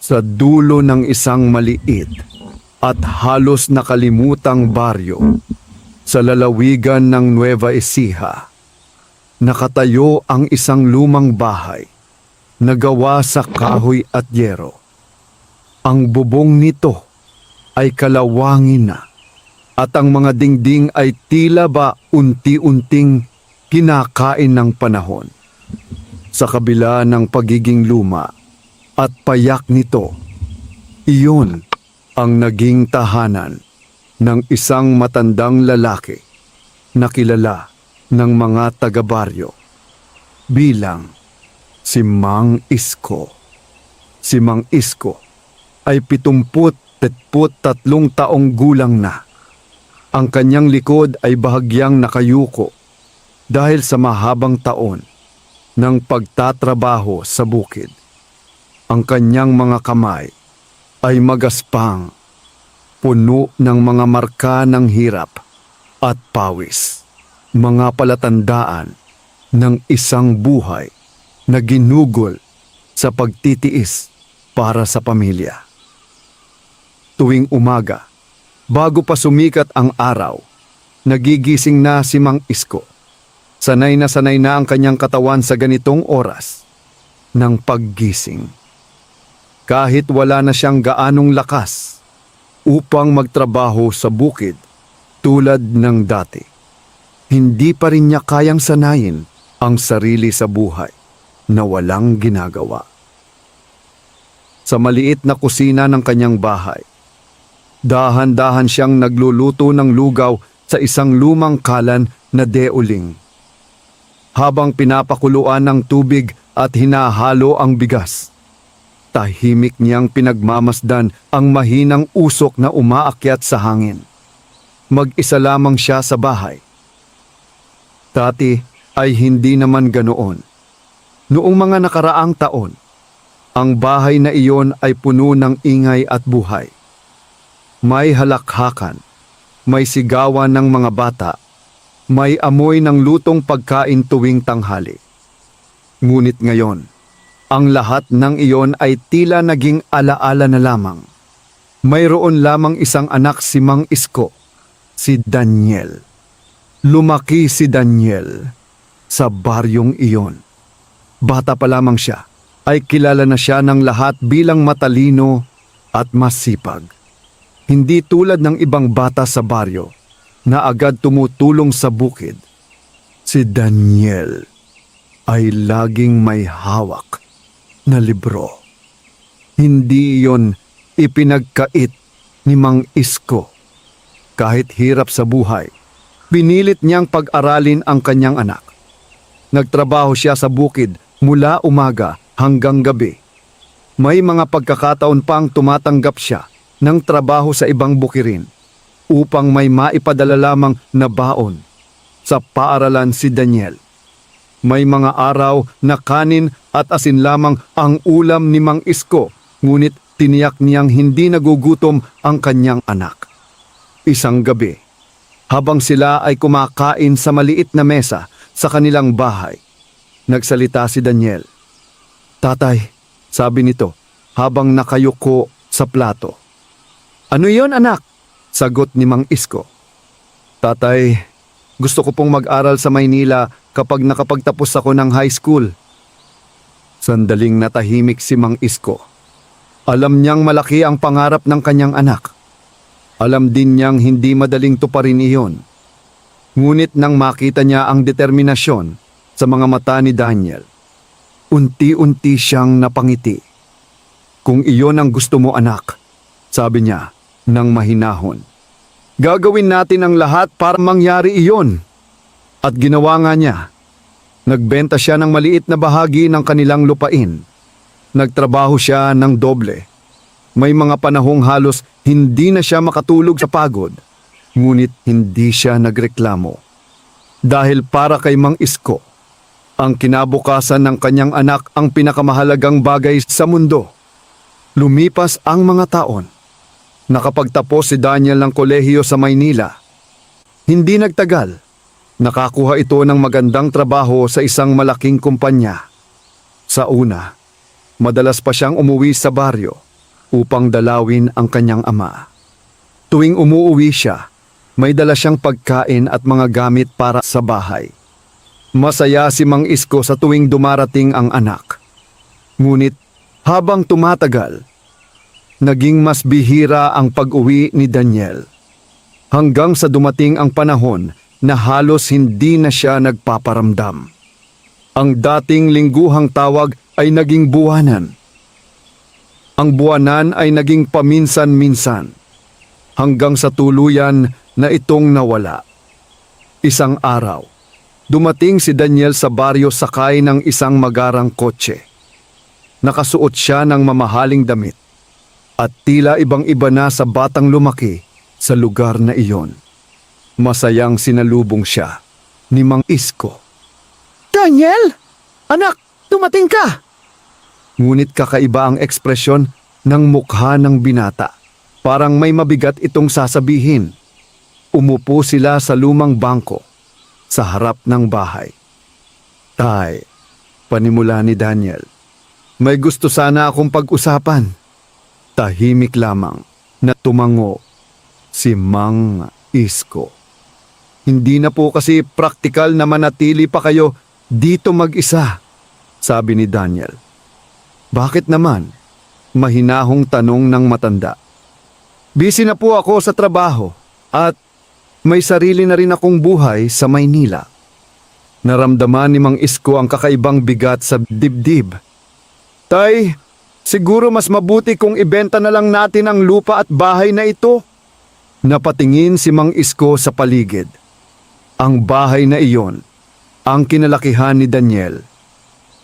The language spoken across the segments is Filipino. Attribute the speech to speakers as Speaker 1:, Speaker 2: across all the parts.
Speaker 1: Sa dulo ng isang maliit at halos nakalimutang baryo sa lalawigan ng Nueva Ecija, nakatayo ang isang lumang bahay na gawa sa kahoy at yero. Ang bubong nito ay kalawangin na at ang mga dingding ay tila ba unti-unting kinakain ng panahon. Sa kabila ng pagiging luma at payak nito, iyon ang naging tahanan ng isang matandang lalaki na kilala ng mga taga-baryo bilang si Mang Isko. Si Mang Isko ay 73 taong gulang na. Ang kanyang likod ay bahagyang nakayuko dahil sa mahabang taon ng pagtatrabaho sa bukid. Ang kanyang mga kamay ay magaspang, puno ng mga marka ng hirap at pawis, mga palatandaan ng isang buhay na ginugol sa pagtitiis para sa pamilya. Tuwing umaga, bago pa sumikat ang araw, nagigising na si Mang Isko. Sanay na ang kanyang katawan sa ganitong oras ng paggising. Kahit wala na siyang gaanong lakas upang magtrabaho sa bukid tulad ng dati, hindi pa rin niya kayang sanayin ang sarili sa buhay na walang ginagawa. Sa maliit na kusina ng kanyang bahay, dahan-dahan siyang nagluluto ng lugaw sa isang lumang kalan na deoling. Habang pinapakuluan ng tubig at hinahalo ang bigas, tahimik niyang pinagmamasdan ang mahinang usok na umaakyat sa hangin. Mag-isa lamang siya sa bahay. Dati ay hindi naman ganoon. Noong mga nakaraang taon, ang bahay na iyon ay puno ng ingay at buhay. May halakhakan, may sigawan ng mga bata, may amoy ng lutong pagkain tuwing tanghali. Ngunit ngayon, ang lahat ng iyon ay tila naging alaala na lamang. Mayroon lamang isang anak si Mang Isko, si Daniel. Lumaki si Daniel sa baryong iyon. Bata pa lamang siya, ay kilala na siya ng lahat bilang matalino at masipag. Hindi tulad ng ibang bata sa baryo na agad tumutulong sa bukid. Si Daniel ay laging may hawak na libro. Hindi iyon ipinagkait ni Mang Isko. Kahit hirap sa buhay, pinilit niyang pag-aralin ang kanyang anak. Nagtrabaho siya sa bukid mula umaga hanggang gabi. May mga pagkakataon pang tumatanggap siya ng trabaho sa ibang bukirin upang may maipadala lamang na baon sa paaralan si Daniel. May mga araw na kanin at asin lamang ang ulam ni Mang Isko, ngunit tiniyak niyang hindi nagugutom ang kanyang anak. Isang gabi, habang sila ay kumakain sa maliit na mesa sa kanilang bahay, nagsalita si Daniel. "Tatay," sabi nito habang nakayuko sa plato. "Ano yon, anak?" sagot ni Mang Isko. "Tatay, gusto ko pong mag-aral sa Maynila kapag nakapagtapos ako ng high school." Sandaling natahimik si Mang Isko. Alam niyang malaki ang pangarap ng kanyang anak. Alam din niyang hindi madaling tuparin iyon. Ngunit nang makita niya ang determinasyon sa mga mata ni Daniel, unti-unti siyang napangiti. "Kung iyon ang gusto mo, anak," sabi niya ng mahinahon, "gagawin natin ang lahat para mangyari iyon." At ginawa nga niya. Nagbenta siya ng maliit na bahagi ng kanilang lupain. Nagtrabaho siya ng doble. May mga panahong halos hindi na siya makatulog sa pagod. Ngunit hindi siya nagreklamo. Dahil para kay Mang Isko, ang kinabukasan ng kanyang anak ang pinakamahalagang bagay sa mundo. Lumipas ang mga taon. Nakapagtapos si Daniel ng kolehiyo sa Maynila. Hindi nagtagal, nakakuha ito ng magandang trabaho sa isang malaking kumpanya. Sa una, madalas pa siyang umuwi sa baryo upang dalawin ang kanyang ama. Tuwing umuuwi siya, may dala siyang pagkain at mga gamit para sa bahay. Masaya si Mang Isko sa tuwing dumarating ang anak. Ngunit habang tumatagal, naging mas bihira ang pag-uwi ni Daniel. Hanggang sa dumating ang panahon na halos hindi na siya nagpaparamdam. Ang dating lingguhang tawag ay naging buwanan. Ang buwanan ay naging paminsan-minsan, hanggang sa tuluyan na itong nawala. Isang araw, dumating si Daniel sa baryo sakay ng isang magarang kotse. Nakasuot siya ng mamahaling damit at tila ibang-iba na sa batang lumaki sa lugar na iyon. Masayang sinalubong siya ni Mang Isko.
Speaker 2: Daniel! Anak, dumating ka!
Speaker 1: Ngunit kakaiba ang ekspresyon ng mukha ng binata. Parang may mabigat itong sasabihin. Umupo sila sa lumang bangko sa harap ng bahay. Tay, panimula ni Daniel. May gusto sana akong pag-usapan. Tahimik lamang na tumango si Mang Isko. Hindi na po kasi praktikal na manatili pa kayo dito mag-isa, sabi ni Daniel. Bakit naman? Mahinahong tanong ng matanda. Busy na po ako sa trabaho at may sarili na rin akong buhay sa Maynila. Naramdaman ni Mang Isko ang kakaibang bigat sa dibdib. Tay, siguro mas mabuti kung ibenta na lang natin ang lupa at bahay na ito. Napatingin si Mang Isko sa paligid. Ang bahay na iyon, ang kinalakihan ni Daniel.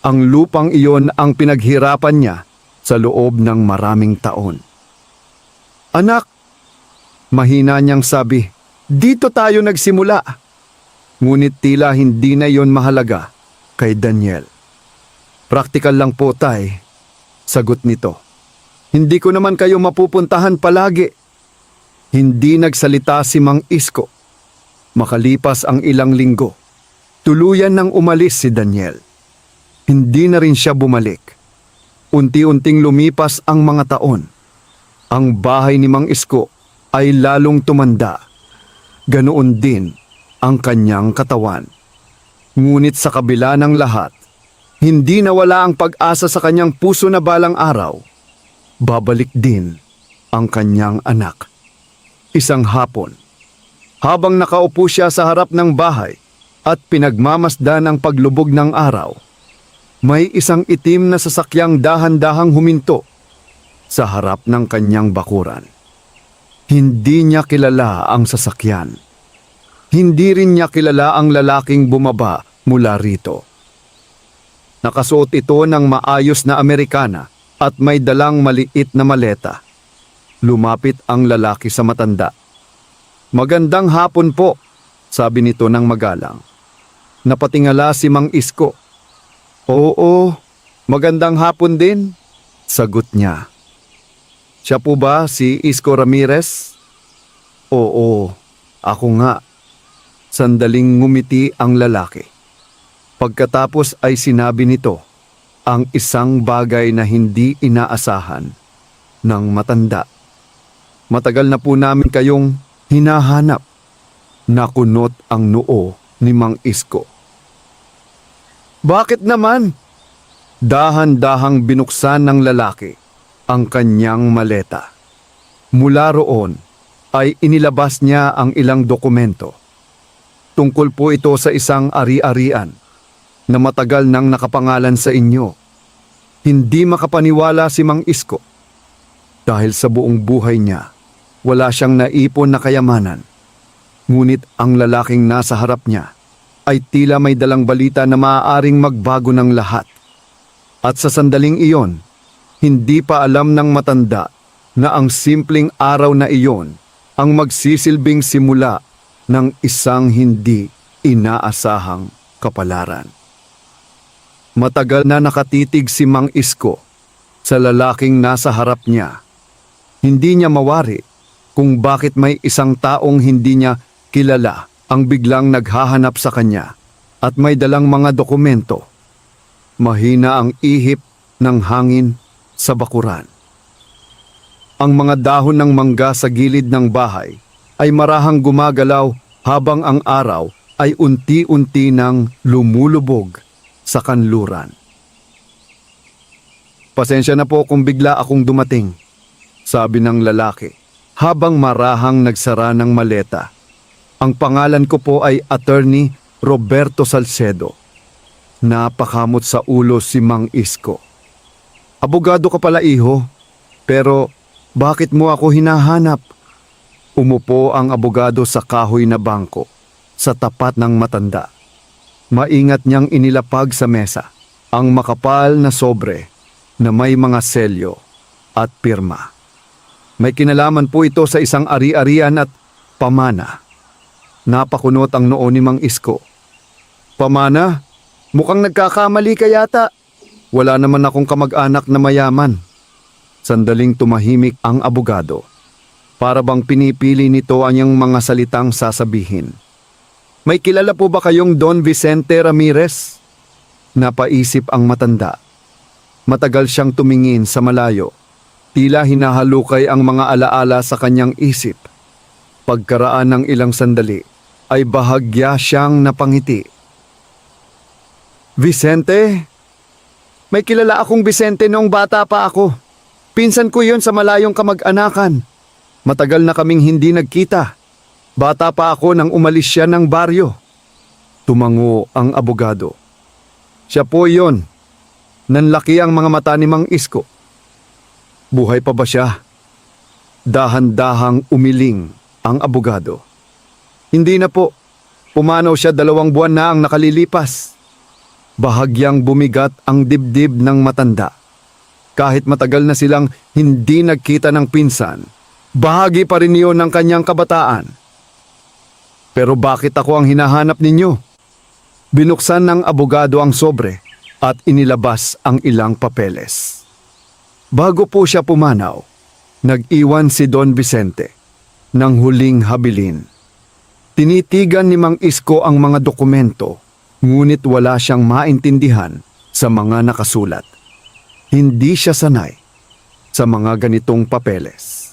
Speaker 1: Ang lupang iyon ang pinaghirapan niya sa loob ng maraming taon. Anak, mahina niyang sabi, dito tayo nagsimula. Ngunit tila hindi na iyon mahalaga kay Daniel. Praktikal lang po, tay, sagot nito. Hindi ko naman kayo mapupuntahan palagi. Hindi nagsalita si Mang Isko. Makalipas ang ilang linggo, tuluyan nang umalis si Daniel. Hindi na rin siya bumalik. Unti-unting lumipas ang mga taon. Ang bahay ni Mang Isko ay lalong tumanda. Ganoon din ang kanyang katawan. Ngunit sa kabila ng lahat, hindi nawala ang pag-asa sa kanyang puso na balang araw. Babalik din ang kanyang anak. Isang hapon, habang nakaupo siya sa harap ng bahay at pinagmamasdan ang paglubog ng araw, may isang itim na sasakyang dahan-dahang huminto sa harap ng kanyang bakuran. Hindi niya kilala ang sasakyan. Hindi rin niya kilala ang lalaking bumaba mula rito. Nakasuot ito ng maayos na Amerikana at may dalang maliit na maleta. Lumapit ang lalaki sa matanda. Magandang hapon po, sabi nito ng magalang. Napatingala si Mang Isko. Oo, magandang hapon din, sagot niya. Siya po ba si Isko Ramirez? Oo, ako nga. Sandaling ngumiti ang lalaki. Pagkatapos ay sinabi nito ang isang bagay na hindi inaasahan ng matanda. Matagal na po namin kayong hinahanap. Nakunot ang noo ni Mang Isko. Bakit naman? Dahan-dahang binuksan ng lalaki ang kanyang maleta. Mula roon ay inilabas niya ang ilang dokumento. Tungkol po ito sa isang ari-arian na matagal nang nakapangalan sa inyo. Hindi makapaniwala si Mang Isko dahil sa buong buhay niya wala siyang naipon na kayamanan. Ngunit ang lalaking nasa harap niya ay tila may dalang balita na maaaring magbago ng lahat. At sa sandaling iyon, hindi pa alam ng matanda na ang simpleng araw na iyon ang magsisilbing simula ng isang hindi inaasahang kapalaran. Matagal na nakatitig si Mang Isko sa lalaking nasa harap niya. Hindi niya mawari kung bakit may isang taong hindi niya kilala ang biglang naghahanap sa kanya at may dalang mga dokumento. Mahina ang ihip ng hangin sa bakuran. Ang mga dahon ng mangga sa gilid ng bahay ay marahang gumagalaw habang ang araw ay unti-unti nang lumulubog sa kanluran. Pasensya na po kung bigla akong dumating, sabi ng lalaki habang marahang nagsara ng maleta. Ang pangalan ko po ay Attorney Roberto Salcedo. Napakamot sa ulo si Mang Isko. Abogado ka pala, iho, pero bakit mo ako hinahanap? Umupo ang abogado sa kahoy na bangko sa tapat ng matanda. Maingat niyang inilapag sa mesa ang makapal na sobre na may mga selyo at pirma. May kinalaman po ito sa isang ari-arian at pamana. Napakunot ang noo ni Mang Isko. Pamana, mukhang nagkakamali ka yata. Wala naman akong kamag-anak na mayaman. Sandaling tumahimik ang abogado. Para bang pinipili nito ang iyang mga salitang sasabihin. May kilala po ba kayong Don Vicente Ramirez? Napaisip ang matanda. Matagal siyang tumingin sa malayo. Tila hinahalukay ang mga alaala sa kanyang isip. Pagkaraan ng ilang sandali, ay bahagya siyang napangiti. Vicente? May kilala akong Vicente noong bata pa ako. Pinsan ko yon sa malayong kamag-anakan. Matagal na kaming hindi nagkita. Bata pa ako nang umalis siya ng baryo. Tumango ang abogado. Siya po yon. Nanlaki ang mga mata ni Mang Isko. Buhay pa ba siya? Dahan-dahang umiling ang abogado. Hindi na po. Pumanaw siya 2 buwan na ang nakalilipas. Bahagyang bumigat ang dibdib ng matanda. Kahit matagal na silang hindi nagkita ng pinsan, bahagi pa rin iyon ng kanyang kabataan. Pero bakit ako ang hinahanap ninyo? Binuksan ng abogado ang sobre at inilabas ang ilang papeles. Bago po siya pumanaw, nag-iwan si Don Vicente ng huling habilin. Tinitigan ni Mang Isko ang mga dokumento, ngunit wala siyang maintindihan sa mga nakasulat. Hindi siya sanay sa mga ganitong papeles.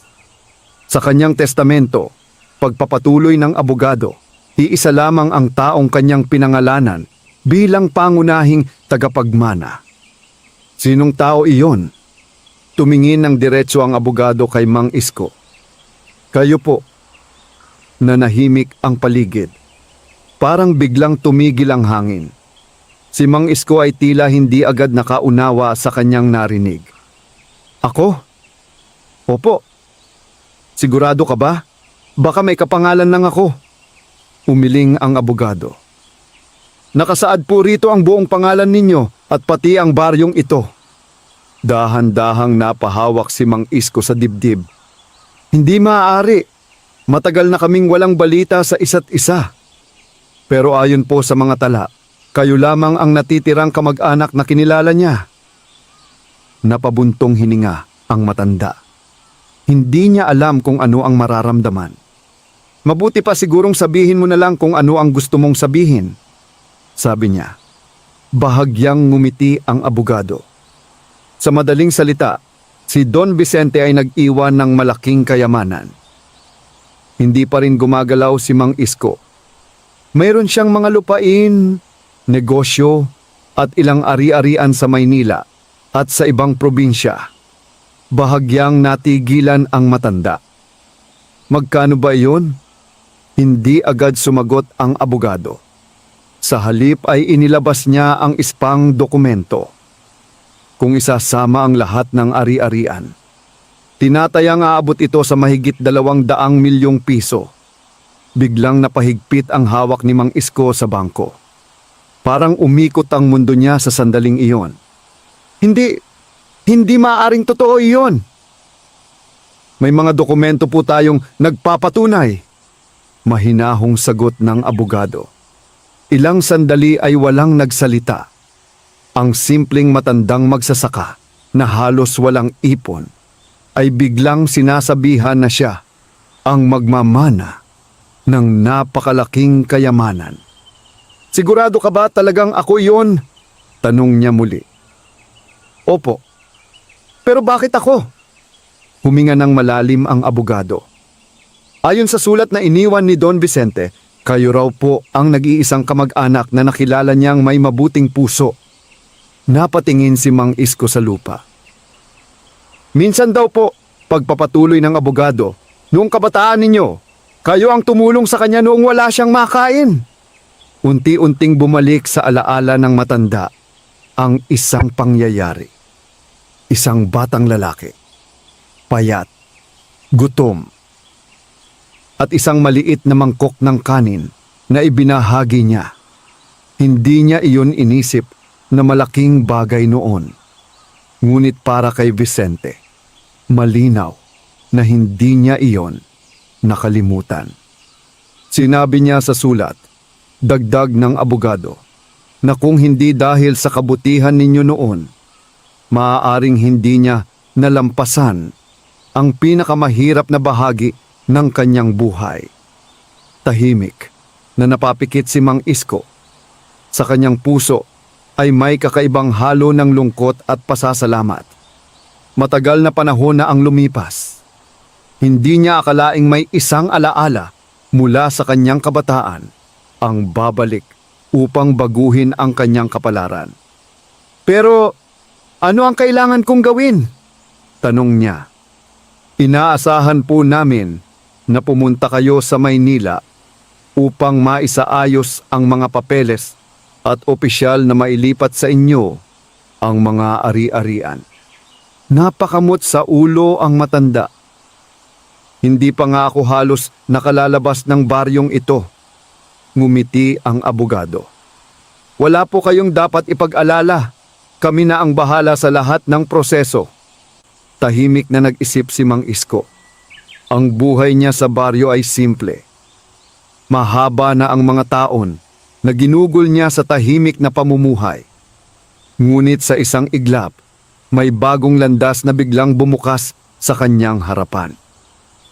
Speaker 1: Sa kanyang testamento, pagpapatuloy ng abogado, iisa lamang ang taong kanyang pinangalanan bilang pangunahing tagapagmana. Sinong tao iyon? Tumingin ng diretso ang abogado kay Mang Isko. Kayo po. Nanahimik ang paligid. Parang biglang tumigil ang hangin. Si Mang Isko ay tila hindi agad nakaunawa sa kanyang narinig. Ako? Opo. Sigurado ka ba? Baka may kapangalan lang ako. Umiling ang abogado. Nakasaad po rito ang buong pangalan ninyo at pati ang baryong ito. Dahan-dahang napahawak si Mang Isko sa dibdib. Hindi maaari. Matagal na kaming walang balita sa isa't isa. Pero ayon po sa mga tala, kayo lamang ang natitirang kamag-anak na kinilala niya. Napabuntong hininga ang matanda. Hindi niya alam kung ano ang mararamdaman. Mabuti pa sigurong sabihin mo na lang kung ano ang gusto mong sabihin, sabi niya. Bahagyang ngumiti ang abogado. Sa madaling salita, si Don Vicente ay nag-iwan ng malaking kayamanan. Hindi pa rin gumagalaw si Mang Isko. Mayroon siyang mga lupain, negosyo, at ilang ari-arian sa Maynila at sa ibang probinsya. Bahagyang natigilan ang matanda. Magkano ba iyon? Hindi agad sumagot ang abogado. Sa halip ay inilabas niya ang ispang dokumento. Kung isasama ang lahat ng ari-arian, tinatayang aabot ito sa mahigit 200 milyong piso. Biglang napahigpit ang hawak ni Mang Isko sa bangko. Parang umikot ang mundo niya sa sandaling iyon. Hindi maaaring totoo iyon. May mga dokumento po tayong nagpapatunay. Mahinahong sagot ng abogado. Ilang sandali ay walang nagsalita. Ang simpleng matandang magsasaka na halos walang ipon ay biglang sinasabihan na siya ang magmamana ng napakalaking kayamanan. Sigurado ka ba talagang ako iyon? Tanong niya muli. Opo. Pero bakit ako? Huminga ng malalim ang abogado. Ayon sa sulat na iniwan ni Don Vicente, kayo raw po ang nag-iisang kamag-anak na nakilala niyang may mabuting puso. Napatingin si Mang Isko sa lupa. Minsan daw po, pagpapatuloy ng abogado, noong kabataan ninyo, kayo ang tumulong sa kanya noong wala siyang makain. Unti-unting bumalik sa alaala ng matanda ang isang pangyayari. Isang batang lalaki, payat, gutom, at isang maliit na mangkok ng kanin na ibinahagi niya. Hindi niya iyon inisip na malaking bagay noon. Ngunit para kay Vicente, malinaw na hindi niya iyon nakalimutan. Sinabi niya sa sulat, dagdag ng abogado, na kung hindi dahil sa kabutihan ninyo noon, maaaring hindi niya nalampasan ang pinakamahirap na bahagi ng kanyang buhay. Tahimik na napapikit si Mang Isko. Sa kanyang puso ay may kakaibang halo ng lungkot at pasasalamat. Matagal na panahon na ang lumipas. Hindi niya akalaing may isang alaala mula sa kanyang kabataan ang babalik upang baguhin ang kanyang kapalaran. Pero ano ang kailangan kong gawin? Tanong niya. Inaasahan po namin na pumunta kayo sa Maynila upang maisaayos ang mga papeles at opisyal na mailipat sa inyo ang mga ari-arian. Napakamot sa ulo ang matanda. Hindi pa nga ako halos nakalalabas ng baryong ito. Ngumiti ang abogado. Wala po kayong dapat ipag-alala. Kami na ang bahala sa lahat ng proseso. Tahimik na nag-isip si Mang Isko. Ang buhay niya sa baryo ay simple. Mahaba na ang mga taon na ginugol niya sa tahimik na pamumuhay. Ngunit sa isang iglap, may bagong landas na biglang bumukas sa kanyang harapan.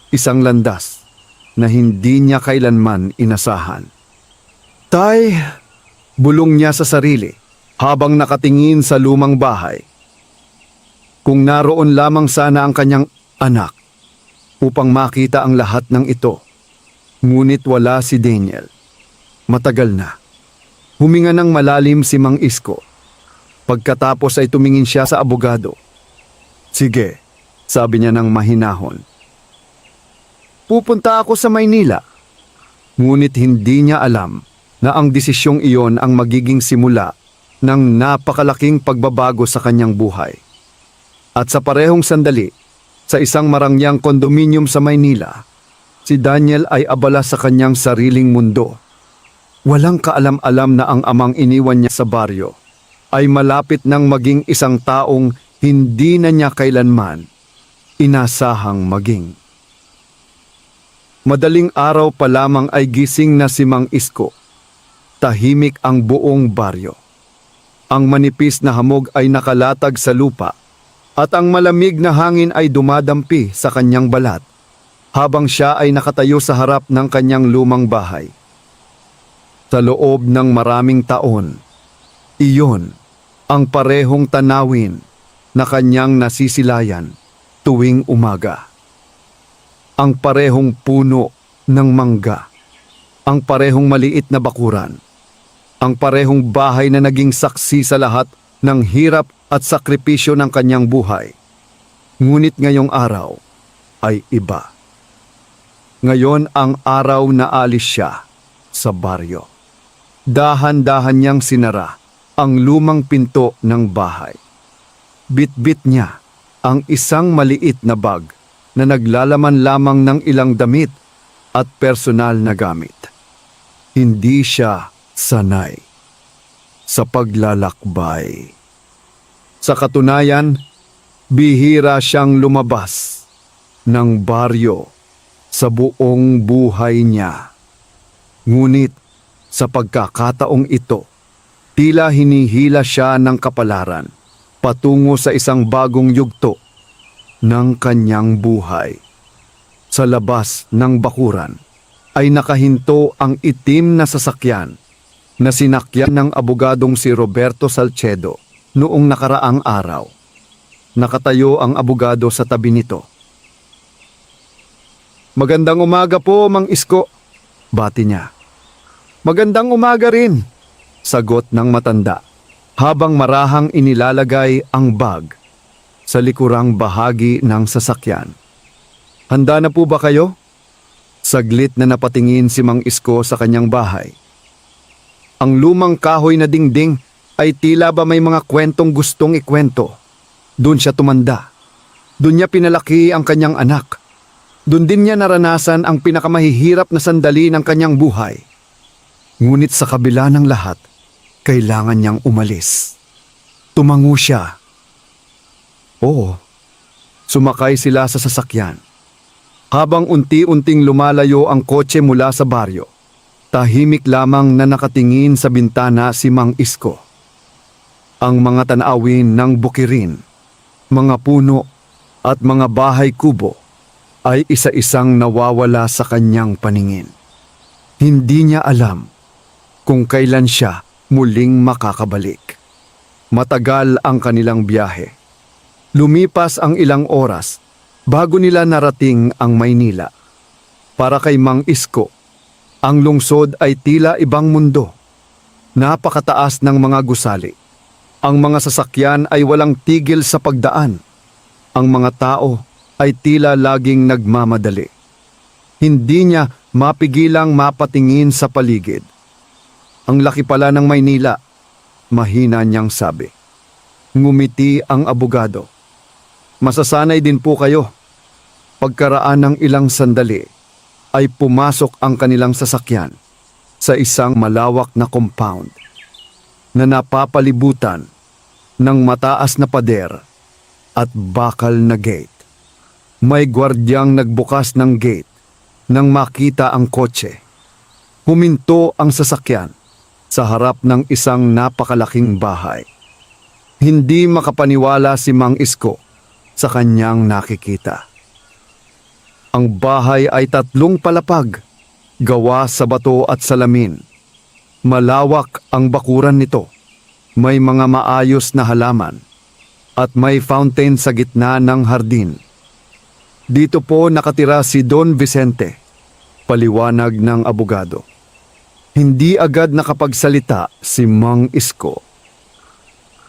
Speaker 1: Isang landas na hindi niya kailanman inasahan. Tay, bulong niya sa sarili habang nakatingin sa lumang bahay. Kung naroon lamang sana ang kanyang anak upang makita ang lahat ng ito. Ngunit wala si Daniel. Matagal na. Huminga ng malalim si Mang Isko. Pagkatapos ay tumingin siya sa abogado. Sige, sabi niya ng mahinahon. Pupunta ako sa Maynila. Ngunit hindi niya alam na ang desisyong iyon ang magiging simula ng napakalaking pagbabago sa kanyang buhay. At sa parehong sandali, sa isang marangyang kondominium sa Maynila, si Daniel ay abala sa kanyang sariling mundo. Walang kaalam-alam na ang amang iniwan niya sa baryo ay malapit nang maging isang taong hindi na niya kailanman inasahang maging. Madaling araw pa lamang ay gising na si Mang Isko. Tahimik ang buong baryo. Ang manipis na hamog ay nakalatag sa lupa at ang malamig na hangin ay dumadampi sa kanyang balat habang siya ay nakatayo sa harap ng kanyang lumang bahay. Sa loob ng maraming taon, iyon ang parehong tanawin na kanyang nasisilayan tuwing umaga. Ang parehong puno ng mangga, ang parehong maliit na bakuran, ang parehong bahay na naging saksi sa lahat ng hirap at sakripisyo ng kanyang buhay. Ngunit ngayong araw ay iba. Ngayon ang araw na alis siya sa baryo. Dahan-dahan niyang sinara ang lumang pinto ng bahay. Bit-bit niya ang isang maliit na bag na naglalaman lamang ng ilang damit at personal na gamit. Hindi siya sanay sa paglalakbay. Sa katunayan, bihira siyang lumabas ng baryo sa buong buhay niya. Ngunit sa pagkakataong ito, tila hinihila siya ng kapalaran patungo sa isang bagong yugto ng kanyang buhay. Sa labas ng bakuran ay nakahinto ang itim na sasakyan na sinakyan ng abogadong si Roberto Salcedo noong nakaraang araw. Nakatayo ang abogado sa tabi nito, Magandang umaga po, Mang Isko. Bati niya. Magandang umaga rin, sagot ng matanda, habang marahang inilalagay ang bag sa likurang bahagi ng sasakyan. Handa na po ba kayo? Saglit na napatingin si Mang Isko sa kanyang bahay. Ang lumang kahoy na dingding ay tila ba may mga kwentong gustong ikwento. Doon siya tumanda. Doon niya pinalaki ang kanyang anak. Doon din niya naranasan ang pinakamahihirap na sandali ng kanyang buhay. Ngunit sa kabila ng lahat, kailangan niyang umalis. Tumango siya. Oo, sumakay sila sa sasakyan. Habang unti-unting lumalayo ang kotse mula sa baryo, tahimik lamang na nakatingin sa bintana si Mang Isko. Ang mga tanawin ng bukirin, mga puno at mga bahay kubo ay isa-isang nawawala sa kanyang paningin. Hindi niya alam kung kailan siya muling makakabalik. Matagal ang kanilang biyahe. Lumipas ang ilang oras bago nila narating ang Maynila. Para kay Mang Isko, ang lungsod ay tila ibang mundo. Napakataas ng mga gusali. Ang mga sasakyan ay walang tigil sa pagdaan. Ang mga tao ay tila laging nagmamadali. Hindi niya mapigilang mapatingin sa paligid. Ang laki pala ng Maynila, mahina niyang sabi. Ngumiti ang abogado. Masasanay din po kayo. Pagkaraan ng ilang sandali, ay pumasok ang kanilang sasakyan sa isang malawak na compound na napapalibutan ng mataas na pader at bakal na gate. May gwardyang nagbukas ng gate nang makita ang kotse. Huminto ang sasakyan sa harap ng isang napakalaking bahay. Hindi makapaniwala si Mang Isko sa kanyang nakikita. Ang bahay ay 3 palapag, gawa sa bato at salamin. Malawak ang bakuran nito. May mga maayos na halaman at may fountain sa gitna ng hardin. Dito po nakatira si Don Vicente, paliwanag ng abogado. Hindi agad nakapagsalita si Mang Isko.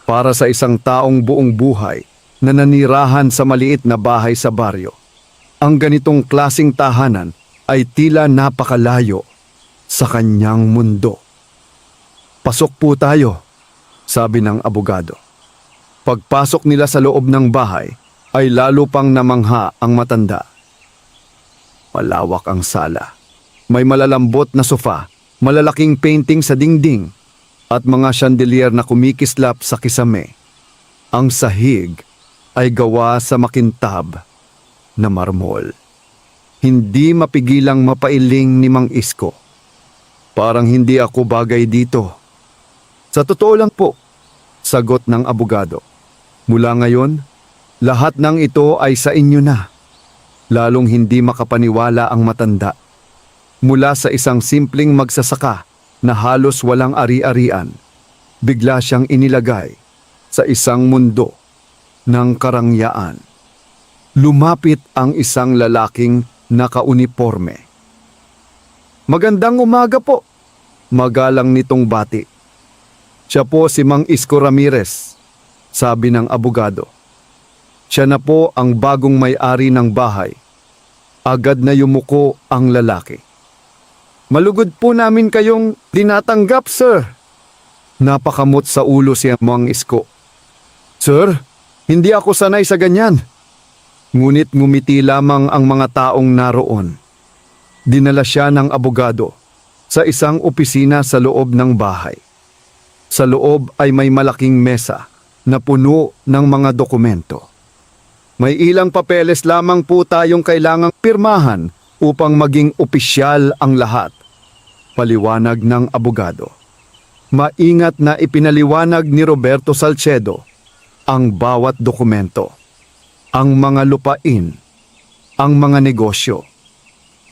Speaker 1: Para sa isang taong buong buhay na nanirahan sa maliit na bahay sa baryo, ang ganitong klasing tahanan ay tila napakalayo sa kanyang mundo. Pasok po tayo, sabi ng abogado. Pagpasok nila sa loob ng bahay, ay lalo pang namangha ang matanda. Malawak ang sala. May malalambot na sofa, malalaking painting sa dingding, at mga chandelier na kumikislap sa kisame. Ang sahig ay gawa sa makintab na marmol. Hindi mapigilang mapailing ni Mang Isko. Parang hindi ako bagay dito. Sa totoo lang po, sagot ng abogado. Mula ngayon, lahat ng ito ay sa inyo na. Lalong hindi makapaniwala ang matanda. Mula sa isang simpleng magsasaka na halos walang ari-arian, bigla siyang inilagay sa isang mundo ng karangyaan. Lumapit ang isang lalaking nakauniporme. Magandang umaga po, magalang nitong bati. Siya po si Mang Isko Ramirez, sabi ng abogado. Siya na po ang bagong may-ari ng bahay. Agad na yumuko ang lalaki. Malugod po namin kayong tinatanggap, sir. Napakamot sa ulo si Mang Isko. Sir, hindi ako sanay sa ganyan. Ngunit ngumiti lamang ang mga taong naroon. Dinala siya ng abogado sa isang opisina sa loob ng bahay. Sa loob ay may malaking mesa na puno ng mga dokumento. May ilang papeles lamang po tayong kailangang pirmahan upang maging opisyal ang lahat, paliwanag ng abogado. Maingat na ipinaliwanag ni Roberto Salcedo ang bawat dokumento, ang mga lupain, ang mga negosyo,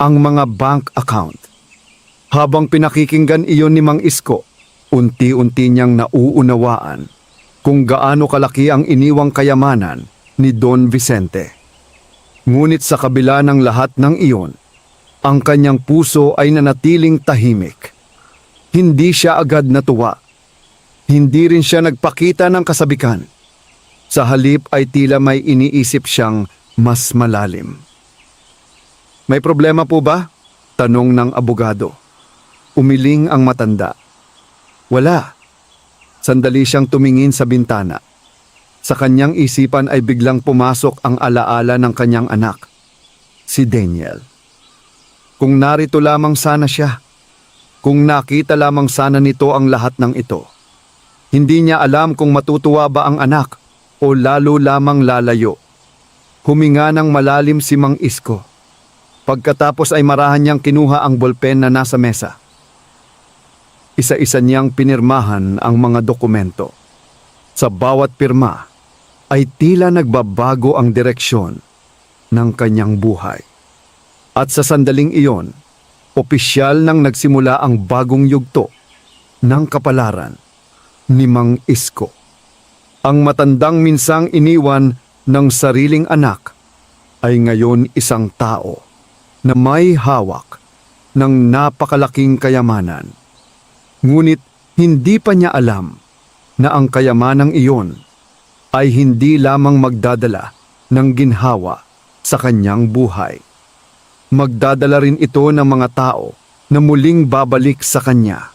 Speaker 1: ang mga bank account. Habang pinakikinggan iyon ni Mang Isko, unti-unti niyang nauunawaan kung gaano kalaki ang iniwang kayamanan ni Don Vicente. Ngunit sa kabila ng lahat ng iyon, Ang kanyang puso ay nanatiling tahimik. Hindi siya agad natuwa. Hindi rin siya nagpakita ng kasabikan. Sa halip ay tila may iniisip siyang mas malalim. May problema po ba? Tanong ng abogado. Umiling ang matanda. Wala. Sandali siyang tumingin sa bintana. Sa kanyang isipan ay biglang pumasok ang alaala ng kanyang anak, si Daniel. Kung narito lamang sana siya, kung nakita lamang sana nito ang lahat ng ito. Hindi niya alam kung matutuwa ba ang anak o lalo lamang lalayo. Huminga ng malalim si Mang Isko. Pagkatapos ay marahan niyang kinuha ang bolpen na nasa mesa. Isa-isa niyang pinirmahan ang mga dokumento. Sa bawat pirma ay tila nagbabago ang direksyon ng kanyang buhay. At sa sandaling iyon, opisyal nang nagsimula ang bagong yugto ng kapalaran ni Mang Isko. Ang matandang minsang iniwan ng sariling anak ay ngayon isang tao na may hawak ng napakalaking kayamanan. Ngunit hindi pa niya alam na ang kayamanang iyon ay hindi lamang magdadala ng ginhawa sa kanyang buhay. Magdadala rin ito ng mga tao na muling babalik sa kanya,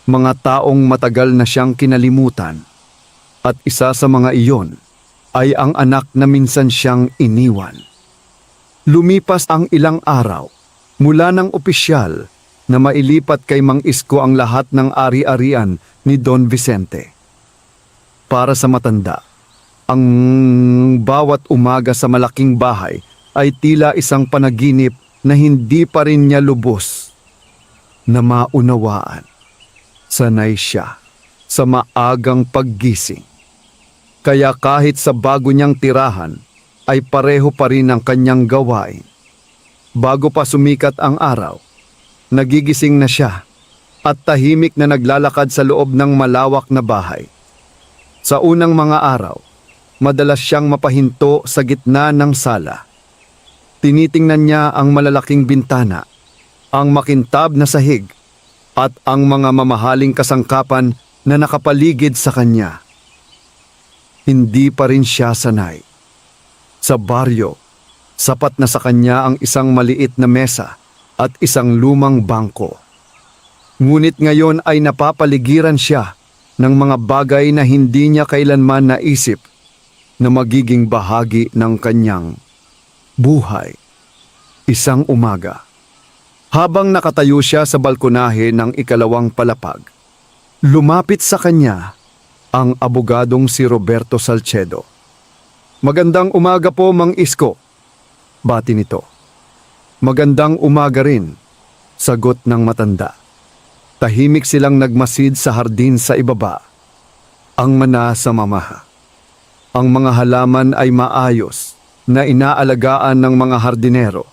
Speaker 1: mga taong matagal na siyang kinalimutan. At isa sa mga iyon ay ang anak na minsan siyang iniwan. Lumipas ang ilang araw mula ng opisyal na mailipat kay Mang Isko ang lahat ng ari-arian ni Don Vicente. Para sa matanda, ang bawat umaga sa malaking bahay ay tila isang panaginip na hindi pa rin niya lubos na maunawaan. Sanay siya sa maagang paggising. Kaya kahit sa bago niyang tirahan, ay pareho pa rin ang kanyang gawain. Bago pa sumikat ang araw, nagigising na siya at tahimik na naglalakad sa loob ng malawak na bahay. Sa unang mga araw, madalas siyang mapahinto sa gitna ng sala. Tinitingnan niya ang malalaking bintana, ang makintab na sahig, at ang mga mamahaling kasangkapan na nakapaligid sa kanya. Hindi pa rin siya sanay. Sa baryo, sapat na sa kanya ang isang maliit na mesa at isang lumang bangko. Ngunit ngayon ay napapaligiran siya ng mga bagay na hindi niya kailanman naisip na magiging bahagi ng kanyang buhay. Isang umaga, habang nakatayo siya sa balkonahe ng ikalawang palapag, lumapit sa kanya ang abogadong si Roberto Salcedo. Magandang umaga po, Mang Isko, bati nito. Magandang umaga rin, sagot ng matanda. Tahimik silang nagmasid sa hardin sa ibaba. Ang mana sa mamaha. Ang mga halaman ay maayos na inaalagaan ng mga hardinero.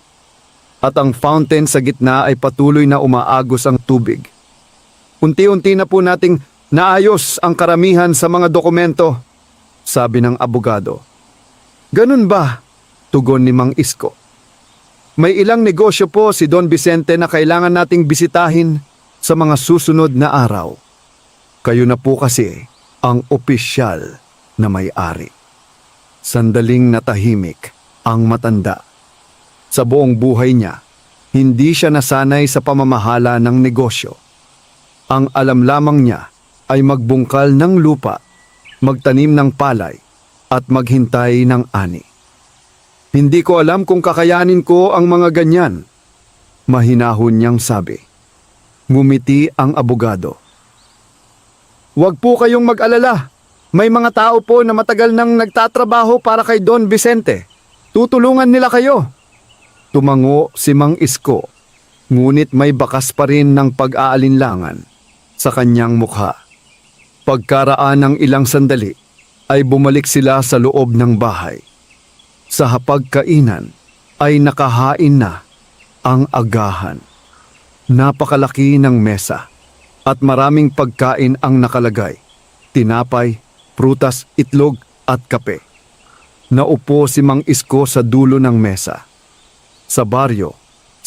Speaker 1: At ang fountain sa gitna ay patuloy na umaagos ang tubig. Unti-unti na po nating naayos ang karamihan sa mga dokumento, sabi ng abogado. Ganun ba? Tugon ni Mang Isko. May ilang negosyo po si Don Vicente na kailangan nating bisitahin sa mga susunod na araw. Kayo na po kasi ang opisyal na may-ari. Sandaling natahimik ang matanda. Sa buong buhay niya, hindi siya nasanay sa pamamahala ng negosyo. Ang alam lamang niya ay magbungkal ng lupa, magtanim ng palay, at maghintay ng ani. Hindi ko alam kung kakayanin ko ang mga ganyan, mahinahon niyang sabi. Ngumiti ang abogado. Huwag po kayong mag-alala. May mga tao po na matagal nang nagtatrabaho para kay Don Vicente. Tutulungan nila kayo. Tumango si Mang Isko, ngunit may bakas pa rin ng pag-aalinlangan sa kanyang mukha. Pagkaraan ng ilang sandali, ay bumalik sila sa loob ng bahay. Sa hapagkainan ay nakahain na ang agahan. Napakalaki ng mesa at maraming pagkain ang nakalagay. Tinapay, prutas, itlog at kape. Naupo si Mang Isko sa dulo ng mesa. Sa baryo,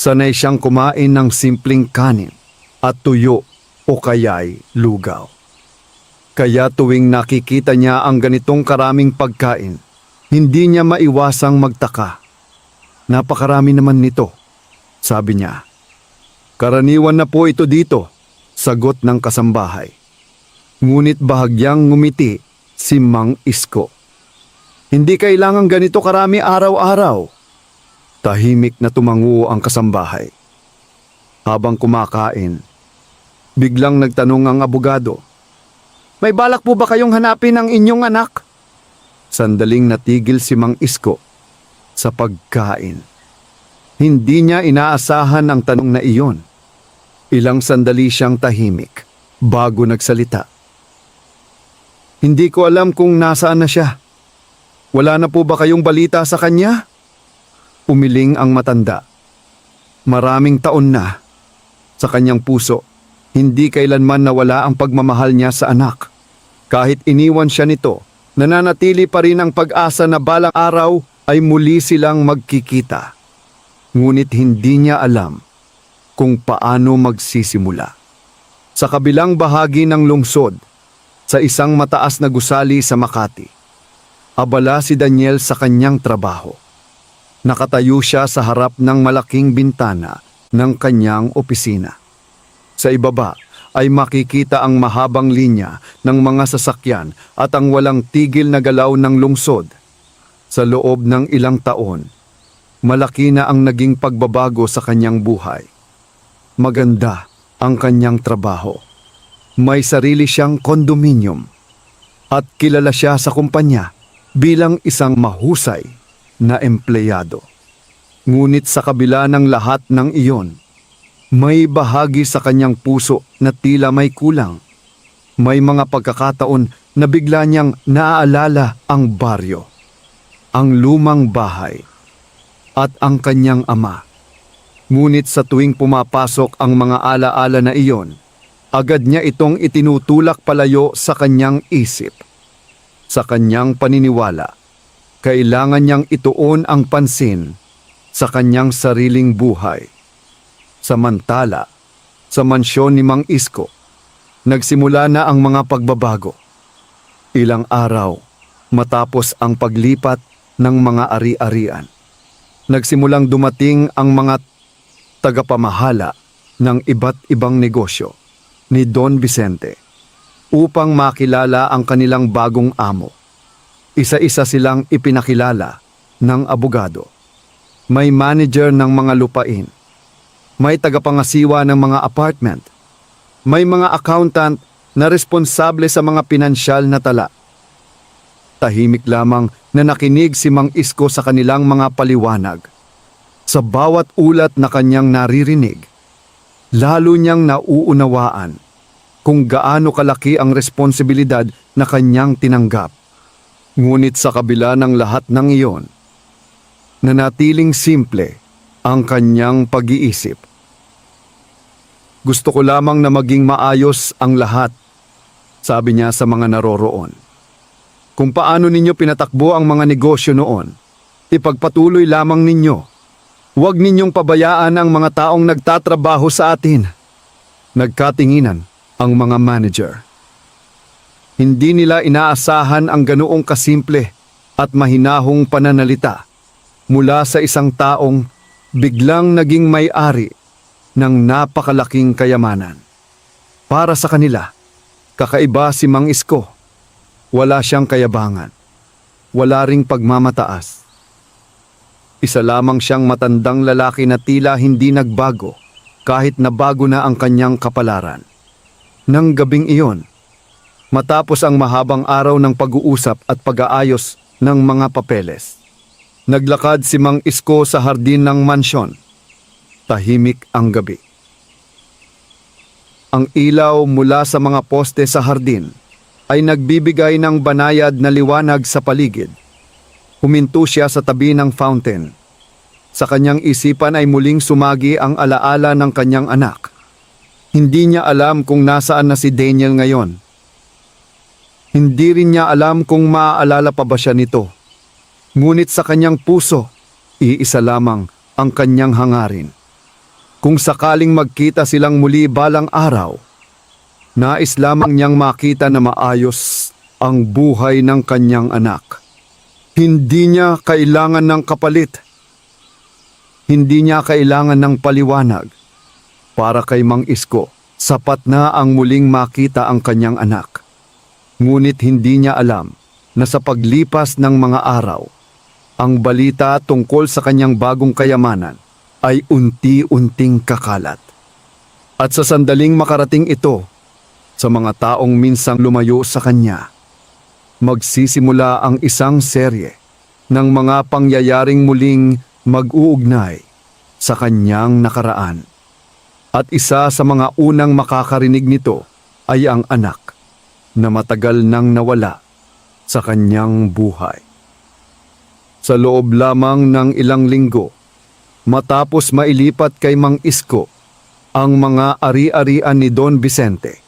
Speaker 1: Sanay siyang kumain ng simpleng kanin at tuyo o kaya'y lugaw. Kaya tuwing nakikita niya ang ganitong karaming pagkain, hindi niya maiwasang magtaka. Napakarami naman nito, sabi niya. Karaniwan na po ito dito, sagot ng kasambahay. Ngunit bahagyang ngumiti si Mang Isko. Hindi kailangang ganito karami araw-araw. Tahimik na tumango ang kasambahay. Habang kumakain, biglang nagtanong ang abogado. May balak po ba kayong hanapin ang inyong anak? Sandaling natigil si Mang Isko sa pagkain. Hindi niya inaasahan ang tanong na iyon. Ilang sandali siyang tahimik bago nagsalita. Hindi ko alam kung nasaan na siya. Wala na po ba kayong balita sa kanya? Umiling ang matanda. Maraming taon na. Sa kanyang puso, hindi kailanman nawala ang pagmamahal niya sa anak. Kahit iniwan siya nito, nananatili pa rin ang pag-asa na balang araw ay muli silang magkikita. Ngunit hindi niya alam kung paano magsisimula. Sa kabilang bahagi ng lungsod, sa isang mataas na gusali sa Makati, abala si Daniel sa kanyang trabaho. Nakatayo siya sa harap ng malaking bintana ng kanyang opisina. Sa ibaba ay makikita ang mahabang linya ng mga sasakyan at ang walang tigil na galaw ng lungsod. Sa loob ng ilang taon, malaki na ang naging pagbabago sa kanyang buhay. Maganda ang kanyang trabaho. May sarili siyang kondominium at kilala siya sa kumpanya bilang isang mahusay na empleyado. Ngunit sa kabila ng lahat ng iyon, may bahagi sa kanyang puso na tila may kulang. May mga pagkakataon na bigla niyang naaalala ang baryo, ang lumang bahay, at ang kanyang ama. Ngunit sa tuwing pumapasok ang mga alaala na iyon, agad niya itong itinutulak palayo sa kanyang isip. Sa kanyang paniniwala, kailangan niyang ituon ang pansin sa kanyang sariling buhay. Samantala, sa mansyon ni Mang Isko, nagsimula na ang mga pagbabago. Ilang araw matapos ang paglipat ng mga ari-arian, nagsimulang dumating ang mga tagapamahala ng iba't ibang negosyo ni Don Vicente upang makilala ang kanilang bagong amo. Isa-isa silang ipinakilala ng abogado. May manager ng mga lupain. May tagapangasiwa ng mga apartment. May mga accountant na responsable sa mga pinansyal na tala. Tahimik lamang na nakinig si Mang Isko sa kanilang mga paliwanag. Sa bawat ulat na kanyang naririnig, lalo niyang nauunawaan kung gaano kalaki ang responsibilidad na kanyang tinanggap. Ngunit sa kabila ng lahat ng iyon, nanatiling simple ang kanyang pag-iisip. Gusto ko lamang na maging maayos ang lahat, sabi niya sa mga naroroon. Kung paano ninyo pinatakbo ang mga negosyo noon, ipagpatuloy lamang ninyo. Huwag ninyong pabayaan ang mga taong nagtatrabaho sa atin. Nagkatinginan ang mga manager. Hindi nila inaasahan ang ganoong kasimple at mahinahong pananalita mula sa isang taong biglang naging may-ari ng napakalaking kayamanan. Para sa kanila, kakaiba si Mang Isko. Wala siyang kayabangan. Wala ring pagmamataas. Isa lamang siyang matandang lalaki na tila hindi nagbago kahit nabago na ang kanyang kapalaran. Nang gabing iyon, matapos ang mahabang araw ng pag-uusap at pag-aayos ng mga papeles, naglakad si Mang Isko sa hardin ng mansyon. Tahimik ang gabi. Ang ilaw mula sa mga poste sa hardin ay nagbibigay ng banayad na liwanag sa paligid. Huminto siya sa tabi ng fountain. Sa kanyang isipan ay muling sumagi ang alaala ng kanyang anak. Hindi niya alam kung nasaan na si Daniel ngayon. Hindi rin niya alam kung maaalala pa ba siya nito. Ngunit sa kanyang puso, iisa lamang ang kanyang hangarin. Kung sakaling magkita silang muli balang araw, nais lamang niyang makita na maayos ang buhay ng kanyang anak. Hindi niya kailangan ng kapalit. Hindi niya kailangan ng paliwanag. Para kay Mang Isko, sapat na ang muling makita ang kanyang anak. Ngunit hindi niya alam na sa paglipas ng mga araw, ang balita tungkol sa kanyang bagong kayamanan ay unti-unting kakalat. At sa sandaling makarating ito, sa mga taong minsang lumayo sa kanya, magsisimula ang isang serye ng mga pangyayaring muling mag-uugnay sa kanyang nakaraan. At isa sa mga unang makakarinig nito ay ang anak na matagal nang nawala sa kanyang buhay. Sa loob lamang ng ilang linggo, matapos mailipat kay Mang Isko ang mga ari-arian ni Don Vicente,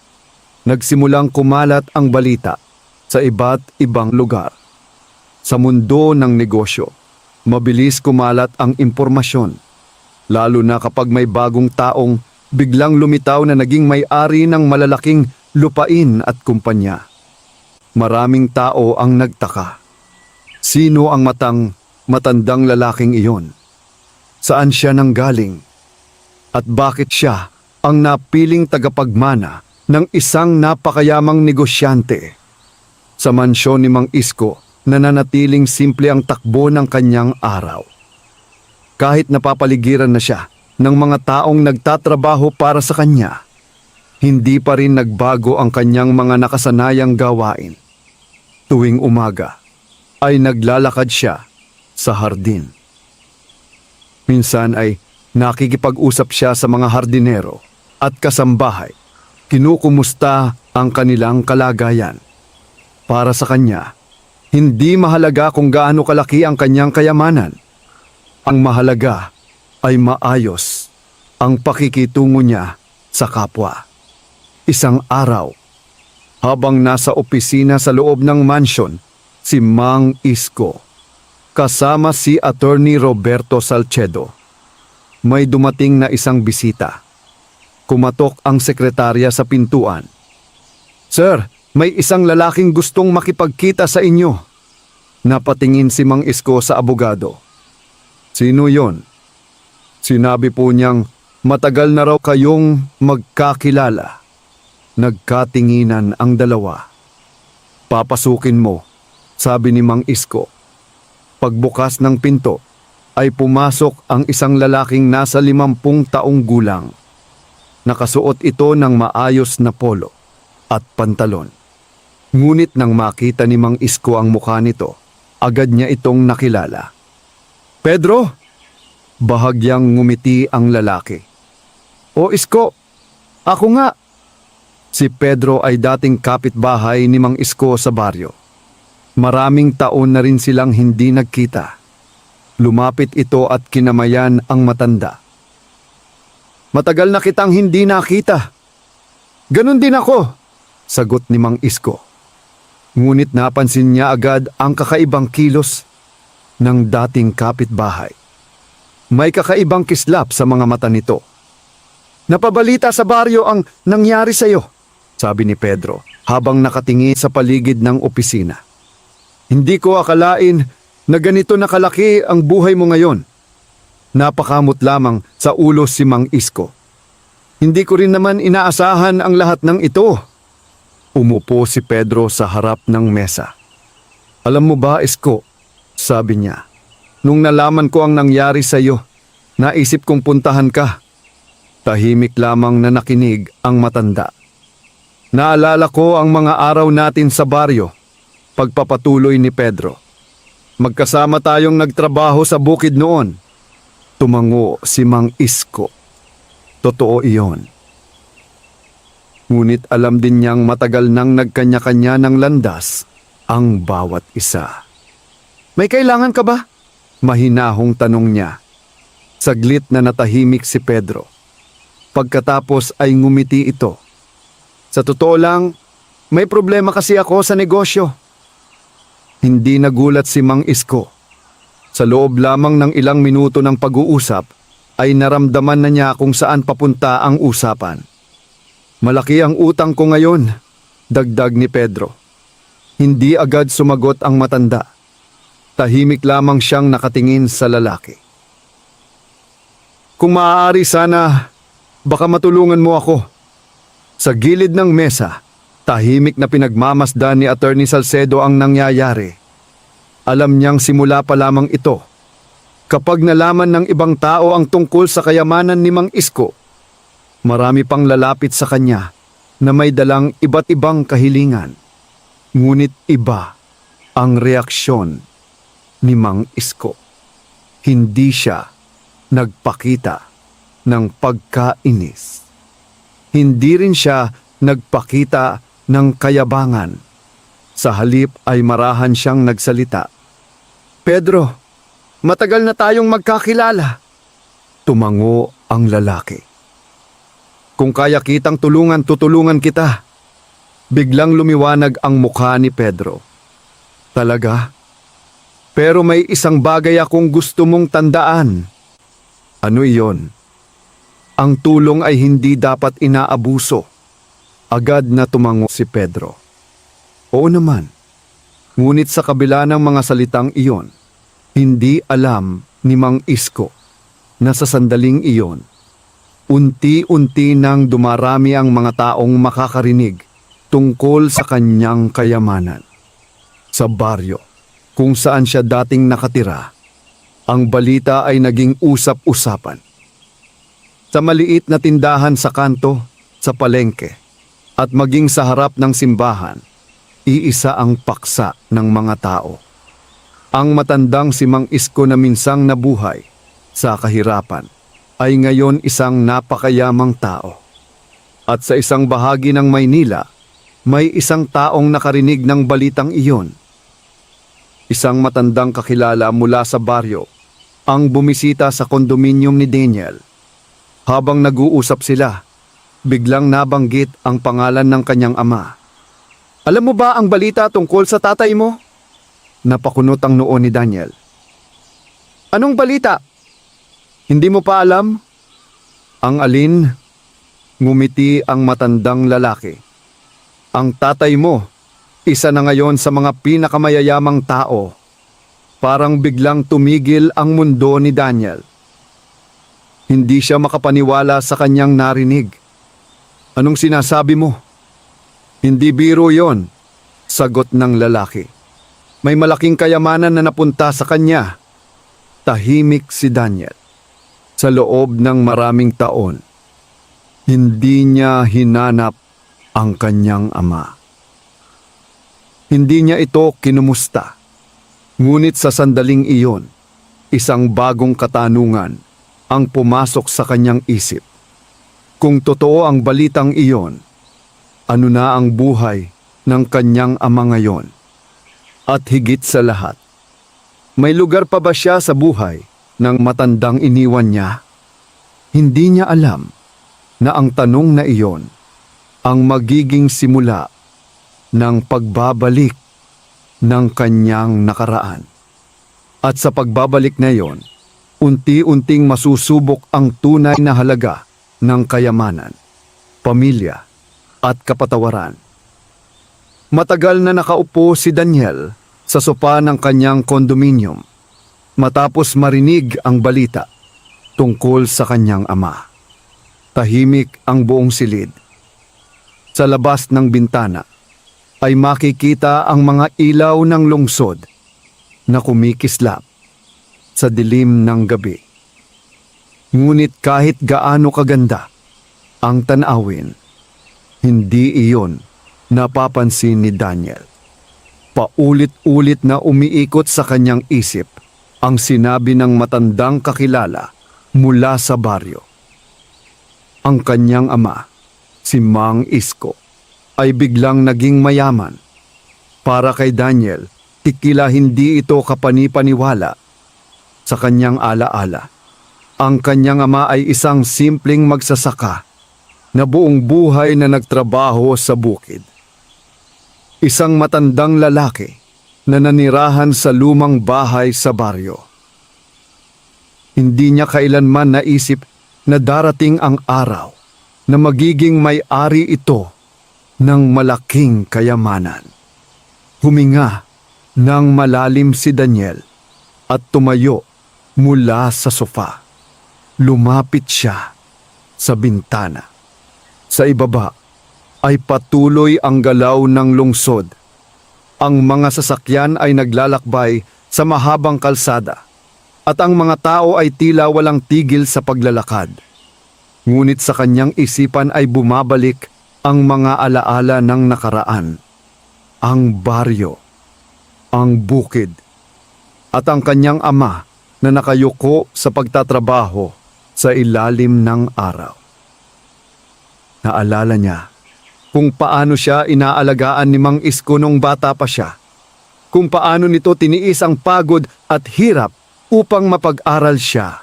Speaker 1: nagsimulang kumalat ang balita sa iba't ibang lugar. Sa mundo ng negosyo, mabilis kumalat ang impormasyon, lalo na kapag may bagong taong biglang lumitaw na naging may-ari ng malalaking lupain at kumpanya. Maraming tao ang nagtaka. Sino ang matandang lalaking iyon? Saan siya nanggaling? At bakit siya ang napiling tagapagmana ng isang napakayamang negosyante? Sa mansyon ni Mang Isko, nananatiling simple ang takbo ng kanyang araw. Kahit napapaligiran na siya ng mga taong nagtatrabaho para sa kanya, hindi pa rin nagbago ang kanyang mga nakasanayang gawain. Tuwing umaga ay naglalakad siya sa hardin. Minsan ay nakikipag-usap siya sa mga hardinero at kasambahay. Kinukumusta ang kanilang kalagayan. Para sa kanya, hindi mahalaga kung gaano kalaki ang kanyang kayamanan. Ang mahalaga ay maayos ang pakikitungo niya sa kapwa. Isang araw, habang nasa opisina sa loob ng mansyon, si Mang Isko, kasama si Attorney Roberto Salcedo, may dumating na isang bisita. Kumatok ang sekretarya sa pintuan. "Sir, may isang lalaking gustong makipagkita sa inyo." Napatingin si Mang Isko sa abogado. "Sino yon?" Sinabi po niyang matagal na raw kayong magkakilala. Nagkatinginan ang dalawa. "Papasukin mo," sabi ni Mang Isko. Pagbukas ng pinto, ay pumasok ang isang lalaking nasa 50 taong gulang. Nakasuot ito ng maayos na polo at pantalon. Ngunit nang makita ni Mang Isko ang mukha nito, agad niya itong nakilala. "Pedro?" Bahagyang ngumiti ang lalaki. "O Isko, ako nga." Si Pedro ay dating kapitbahay ni Mang Isko sa baryo. Maraming taon na rin silang hindi nagkita. Lumapit ito at kinamayan ang matanda. "Matagal na kitang hindi nakita." "Ganon din ako," sagot ni Mang Isko. Ngunit napansin niya agad ang kakaibang kilos ng dating kapitbahay. May kakaibang kislap sa mga mata nito. "Napabalita sa baryo ang nangyari sa iyo," sabi ni Pedro habang nakatingin sa paligid ng opisina. "Hindi ko akalain na ganito nakalaki ang buhay mo ngayon." Napakamot lamang sa ulo si Mang Isko. "Hindi ko rin naman inaasahan ang lahat ng ito." Umupo si Pedro sa harap ng mesa. "Alam mo ba, Isko," sabi niya, "nung nalaman ko ang nangyari sa iyo, naisip kong puntahan ka." Tahimik lamang na nakinig ang matanda. "Naalala ko ang mga araw natin sa baryo," pagpapatuloy ni Pedro. "Magkasama tayong nagtrabaho sa bukid noon." Tumango si Mang Isko. Totoo iyon. Ngunit alam din niyang matagal nang nagkanya-kanya ng landas ang bawat isa. "May kailangan ka ba?" Mahinahong tanong niya. Saglit na natahimik si Pedro. Pagkatapos ay ngumiti ito. "Sa totoo lang, may problema kasi ako sa negosyo." Hindi nagulat si Mang Isko. Sa loob lamang ng ilang minuto ng pag-uusap, ay naramdaman na niya kung saan papunta ang usapan. Malaki ang utang ko ngayon, dagdag ni Pedro. Hindi agad sumagot ang matanda. Tahimik lamang siyang nakatingin sa lalaki. Kung maaari sana, baka matulungan mo ako. Sa gilid ng mesa, tahimik na pinagmamasdan ni Attorney Salcedo ang nangyayari. Alam niyang simula pa lamang ito. Kapag nalaman ng ibang tao ang tungkol sa kayamanan ni Mang Isko, marami pang lalapit sa kanya na may dalang iba't ibang kahilingan. Ngunit iba ang reaksyon ni Mang Isko. Hindi siya nagpakita ng pagkainis. Hindi rin siya nagpakita ng kayabangan. Sa halip ay marahan siyang nagsalita. Pedro, matagal na tayong magkakilala. Tumango ang lalaki. Kung kaya kitang tulungan, tutulungan kita. Biglang lumiwanag ang mukha ni Pedro. Talaga? Pero may isang bagay akong gusto mong tandaan. Ano iyon? Ang tulong ay hindi dapat inaabuso. Agad na tumango si Pedro. Oo naman. Ngunit sa kabila ng mga salitang iyon, hindi alam ni Mang Isko na sa sandaling iyon, unti-unti nang dumarami ang mga taong makakarinig tungkol sa kanyang kayamanan. Sa baryo, kung saan siya dating nakatira, ang balita ay naging usap-usapan. Sa maliit na tindahan sa kanto, sa palengke, at maging sa harap ng simbahan, iisa ang paksa ng mga tao. Ang matandang si Mang Isko na minsang nabuhay sa kahirapan ay ngayon isang napakayamang tao. At sa isang bahagi ng Maynila, may isang taong nakarinig ng balitang iyon. Isang matandang kakilala mula sa baryo ang bumisita sa kondominium ni Daniel. Habang nag-uusap sila, biglang nabanggit ang pangalan ng kanyang ama. Alam mo ba ang balita tungkol sa tatay mo? Napakunot ang noo ni Daniel. Anong balita? Hindi mo pa alam? Ang alin? Ngumiti ang matandang lalaki. Ang tatay mo, isa na ngayon sa mga pinakamayayamang tao. Parang biglang tumigil ang mundo ni Daniel. Hindi siya makapaniwala sa kanyang narinig. Anong sinasabi mo? Hindi biro yon, sagot ng lalaki. May malaking kayamanan na napunta sa kanya. Tahimik si Daniel. Sa loob ng maraming taon, hindi niya hinanap ang kanyang ama. Hindi niya ito kinumusta. Ngunit sa sandaling iyon, isang bagong katanungan ang pumasok sa kanyang isip. Kung totoo ang balitang iyon, ano na ang buhay ng kanyang ama ngayon? At higit sa lahat, may lugar pa ba siya sa buhay ng matandang iniwan niya? Hindi niya alam na ang tanong na iyon ang magiging simula ng pagbabalik ng kanyang nakaraan. At sa pagbabalik na iyon, unti-unting masusubok ang tunay na halaga ng kayamanan, pamilya at kapatawaran. Matagal na nakaupo si Daniel sa sopa ng kanyang kondominium matapos marinig ang balita tungkol sa kanyang ama. Tahimik ang buong silid. Sa labas ng bintana ay makikita ang mga ilaw ng lungsod na kumikislap sa dilim ng gabi. Ngunit kahit gaano kaganda ang tanawin, hindi iyon napapansin ni Daniel. Paulit-ulit na umiikot sa kanyang isip ang sinabi ng matandang kakilala mula sa baryo. Ang kanyang ama, si Mang Isko, ay biglang naging mayaman. Para kay Daniel, tila hindi ito kapani-paniwala. Sa kanyang alaala, ang kanyang ama ay isang simpleng magsasaka na buong buhay na nagtrabaho sa bukid. Isang matandang lalaki na nanirahan sa lumang bahay sa baryo. Hindi niya kailanman naisip na darating ang araw na magiging may-ari ito ng malaking kayamanan. Huminga ng malalim si Daniel at tumayo mula sa sofa. Lumapit siya sa bintana. Sa ibaba ay patuloy ang galaw ng lungsod. Ang mga sasakyan ay naglalakbay sa mahabang kalsada at ang mga tao ay tila walang tigil sa paglalakad. Ngunit sa kanyang isipan ay bumabalik ang mga alaala ng nakaraan, ang baryo, ang bukid, at ang kanyang ama na nakayuko sa pagtatrabaho sa ilalim ng araw. Naalala niya kung paano siya inaalagaan ni Mang Isko nung bata pa siya, kung paano nito tiniis ang pagod at hirap upang mapag-aral siya.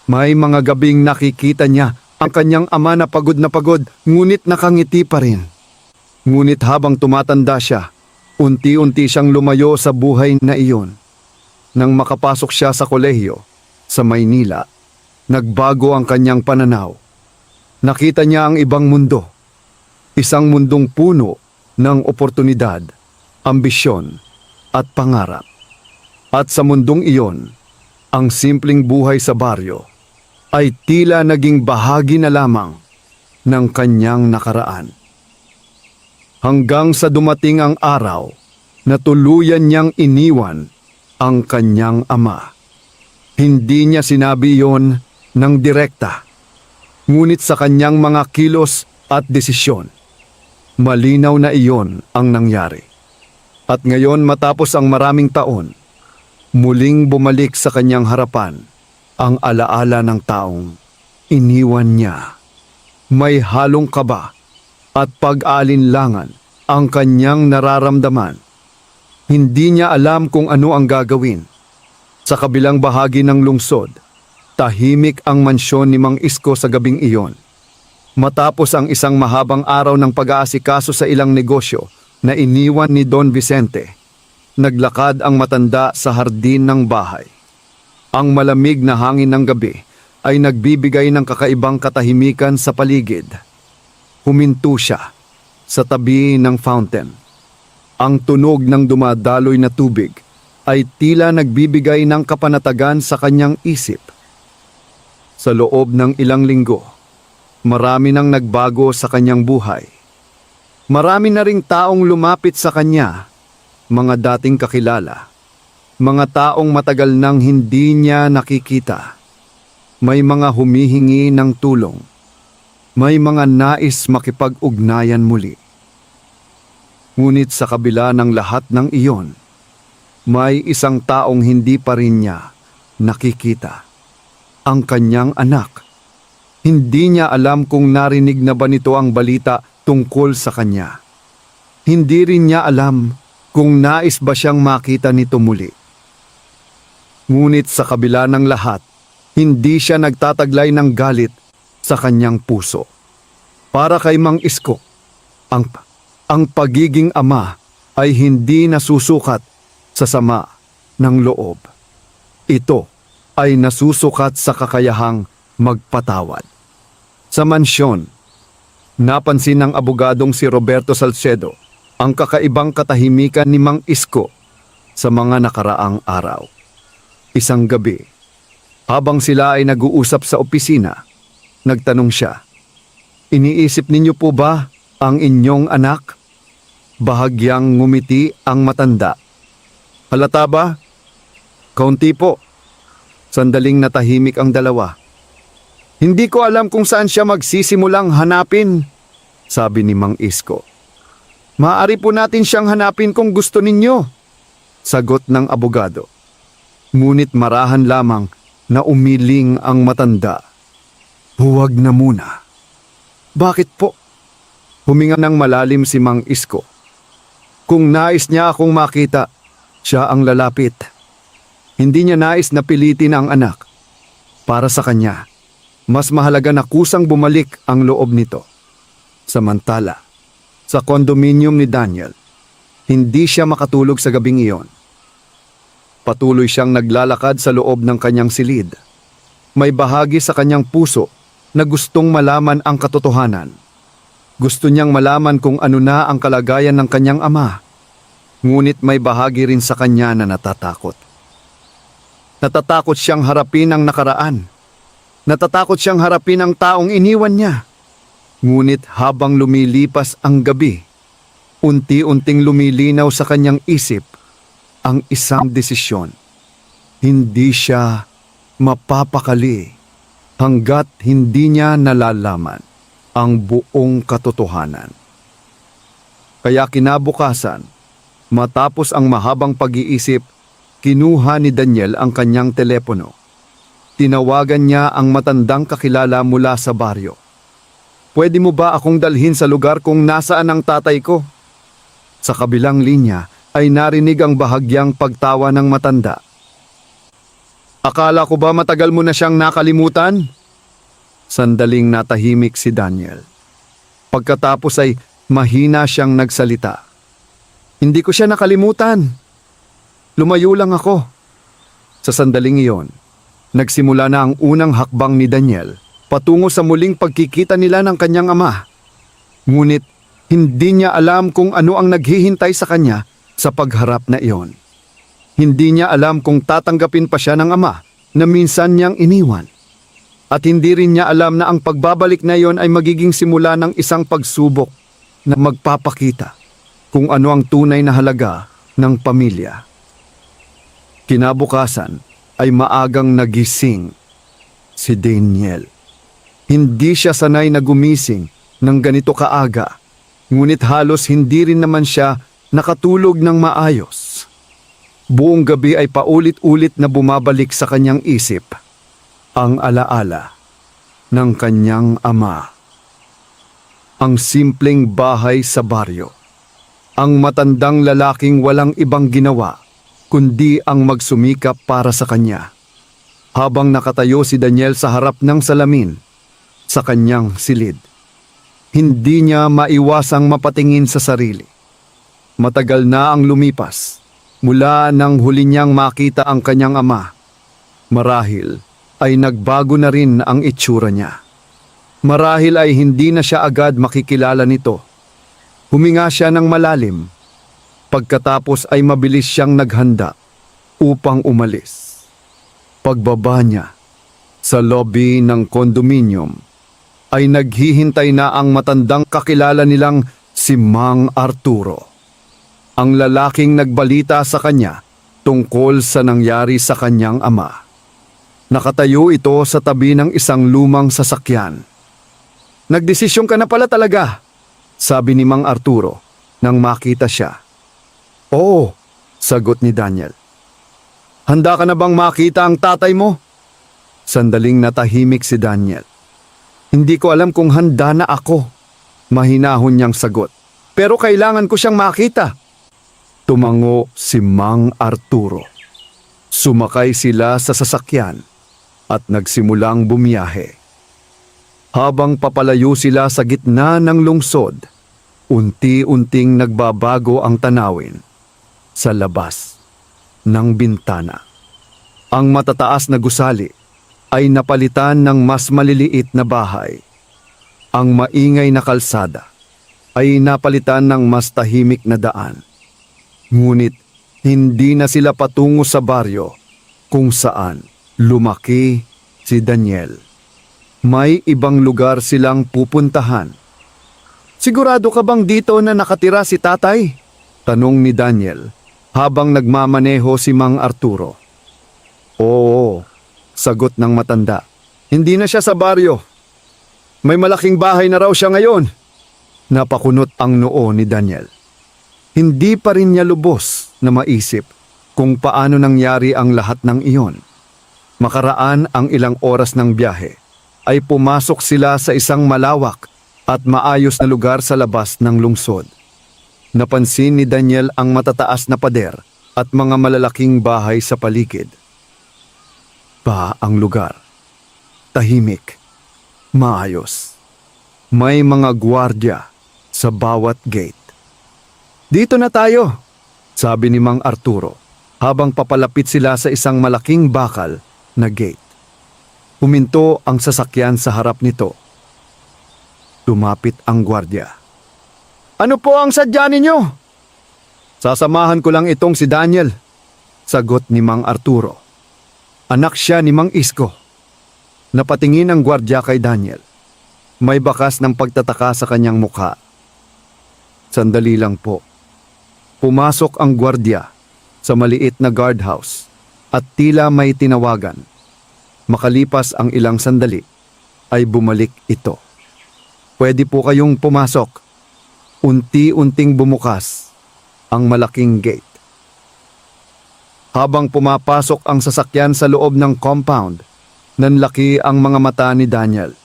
Speaker 1: May mga gabing nakikita niya ang kanyang ama na pagod, ngunit nakangiti pa rin. Ngunit habang tumatanda siya, unti-unti siyang lumayo sa buhay na iyon. Nang makapasok siya sa kolehiyo, sa Maynila, nagbago ang kanyang pananaw. Nakita niya ang ibang mundo. Isang mundong puno ng oportunidad, ambisyon, at pangarap. At sa mundong iyon, ang simpleng buhay sa baryo ay tila naging bahagi na lamang ng kanyang nakaraan. Hanggang sa dumating ang araw na tuluyan niyang iniwan ang kanyang ama. Hindi niya sinabi iyon ng direkta, ngunit sa kanyang mga kilos at desisyon, malinaw na iyon ang nangyari. At ngayon matapos ang maraming taon, muling bumalik sa kanyang harapan ang alaala ng taong iniwan niya. May halong kaba at pag-aalinlangan ang kanyang nararamdaman. Hindi niya alam kung ano ang gagawin. Sa kabilang bahagi ng lungsod, tahimik ang mansyon ni Mang Isko sa gabing iyon. Matapos ang isang mahabang araw ng pag-aasikaso sa ilang negosyo na iniwan ni Don Vicente, naglakad ang matanda sa hardin ng bahay. Ang malamig na hangin ng gabi ay nagbibigay ng kakaibang katahimikan sa paligid. Huminto siya sa tabi ng fountain. Ang tunog ng dumadaloy na tubig ay tila nagbibigay ng kapanatagan sa kanyang isip. Sa loob ng ilang linggo, marami nang nagbago sa kanyang buhay. Marami na ring taong lumapit sa kanya, mga dating kakilala, mga taong matagal nang hindi niya nakikita. May mga humihingi ng tulong, may mga nais makipag-ugnayan muli. Ngunit sa kabila ng lahat ng iyon, may isang taong hindi pa rin niya nakikita. Ang kanyang anak. Hindi niya alam kung narinig na ba nito ang balita tungkol sa kanya. Hindi rin niya alam kung nais ba siyang makita nito muli. Ngunit sa kabila ng lahat, hindi siya nagtataglay ng galit sa kanyang puso. Para kay Mang Isko, ang pagiging ama ay hindi nasusukat sa sama ng loob. Ito ay nasusukat sa kakayahang magpatawad. Sa mansyon, napansin ng abogadong si Roberto Salcedo ang kakaibang katahimikan ni Mang Isko sa mga nakaraang araw. Isang gabi, habang sila ay nag-uusap sa opisina, nagtanong siya, "Iniisip ninyo po ba ang inyong anak?" Bahagyang ngumiti ang matanda. "Halata ba?" "Kaunti po." Sandaling natahimik ang dalawa. "Hindi ko alam kung saan siya magsisimulang hanapin," sabi ni Mang Isko. "Maaari po natin siyang hanapin kung gusto ninyo," sagot ng abogado. Ngunit marahan lamang na umiling ang matanda. "Huwag na muna." "Bakit po?" Huminga ng malalim si Mang Isko. "Kung nais niya akong makita, siya ang lalapit. Hindi niya nais na pilitin ang anak. Para sa kanya, mas mahalaga na kusang bumalik ang loob nito." Samantala, sa kondominium ni Daniel, hindi siya makatulog sa gabing iyon. Patuloy siyang naglalakad sa loob ng kanyang silid. may bahagi sa kanyang puso na gustong malaman ang katotohanan. Gusto niyang malaman kung ano na ang kalagayan ng kanyang ama. Ngunit may bahagi rin sa kanya na natatakot. Natatakot siyang harapin ang nakaraan. Natatakot siyang harapin ang taong iniwan niya. Ngunit habang lumilipas ang gabi, unti-unting lumilinaw sa kanyang isip ang isang desisyon. Hindi siya mapapakali hanggat hindi niya nalalaman ang buong katotohanan. Kaya kinabukasan, matapos ang mahabang pag-iisip, kinuha ni Daniel ang kanyang telepono. Tinawagan niya ang matandang kakilala mula sa baryo. "Pwede mo ba akong dalhin sa lugar kung nasaan ang tatay ko?" Sa kabilang linya ay narinig ang bahagyang pagtawa ng matanda. "Akala ko ba matagal mo na siyang nakalimutan?" Sandaling natahimik si Daniel. Pagkatapos ay mahina siyang nagsalita. "Hindi ko siya nakalimutan. Lumayo lang ako." Sa sandaling iyon, nagsimula na ang unang hakbang ni Daniel patungo sa muling pagkikita nila ng kanyang ama. Ngunit hindi niya alam kung ano ang naghihintay sa kanya sa pagharap na iyon. Hindi niya alam kung tatanggapin pa siya ng ama na minsan niyang iniwan. At hindi rin niya alam na ang pagbabalik na iyon ay magiging simula ng isang pagsubok na magpapakita kung ano ang tunay na halaga ng pamilya. Kinabukasan ay maagang nagising si Daniel. Hindi siya sanay na gumising ng ganito kaaga, ngunit halos hindi rin naman siya nakatulog ng maayos. Buong gabi ay paulit-ulit na bumabalik sa kanyang isip ang alaala ng kanyang ama. Ang simpleng bahay sa baryo. Ang matandang lalaking walang ibang ginawa kundi ang magsumikap para sa kanya. Habang nakatayo si Daniel sa harap ng salamin, sa kanyang silid, hindi niya maiwasang mapatingin sa sarili. Matagal na ang lumipas mula nang huli niyang makita ang kanyang ama. Marahil ay nagbago na rin ang itsura niya. Marahil ay hindi na siya agad makikilala nito. Huminga siya ng malalim. Pagkatapos ay mabilis siyang naghanda upang umalis. Pagbaba niya sa lobby ng kondominium ay naghihintay na ang matandang kakilala nilang si Mang Arturo. Ang lalaking nagbalita sa kanya tungkol sa nangyari sa kanyang ama. Nakatayo ito sa tabi ng isang lumang sasakyan. "Nagdesisyon ka na pala talaga," sabi ni Mang Arturo nang makita siya. "Oo," sagot ni Daniel. "Handa ka na bang makita ang tatay mo?" Sandaling natahimik si Daniel. "Hindi ko alam kung handa na ako," mahinahon niyang sagot. "Pero kailangan ko siyang makita." Tumango si Mang Arturo. Sumakay sila sa sasakyan at nagsimulang bumiyahe. Habang papalayo sila sa gitna ng lungsod, unti-unting nagbabago ang tanawin sa labas ng bintana. Ang matataas na gusali ay napalitan ng mas maliliit na bahay. Ang maingay na kalsada ay napalitan ng mas tahimik na daan. Ngunit hindi na sila patungo sa baryo kung saan lumaki si Daniel. May ibang lugar silang pupuntahan. "Sigurado ka bang dito na nakatira si tatay?" tanong ni Daniel habang nagmamaneho si Mang Arturo. "Oo," sagot ng matanda. "Hindi na siya sa baryo. May malaking bahay na raw siya ngayon." Napakunot ang noo ni Daniel. Hindi pa rin niya lubos na maisip kung paano nangyari ang lahat ng iyon. Makaraan ang ilang oras ng biyahe, ay pumasok sila sa isang malawak at maayos na lugar sa labas ng lungsod. Napansin ni Daniel ang matataas na pader at mga malalaking bahay sa paligid. Ang lugar. Tahimik. Maayos. May mga gwardiya sa bawat gate. "Dito na tayo," sabi ni Mang Arturo habang papalapit sila sa isang malaking bakal na gate. Huminto ang sasakyan sa harap nito. Lumapit ang gwardiya.
Speaker 2: Ano po ang sadya ninyo?
Speaker 1: Sasamahan ko lang itong si Daniel, sagot ni Mang Arturo. Anak siya ni Mang Isko. Napatingin ang gwardiya kay Daniel. May bakas ng pagtataka sa kanyang mukha. Sandali lang po. Pumasok ang gwardiya sa maliit na guardhouse at tila may tinawagan. Makalipas ang ilang sandali, ay bumalik ito. Pwede po kayong pumasok. Unti-unting bumukas ang malaking gate. Habang pumapasok ang sasakyan sa loob ng compound, nanlaki ang mga mata ni Daniel.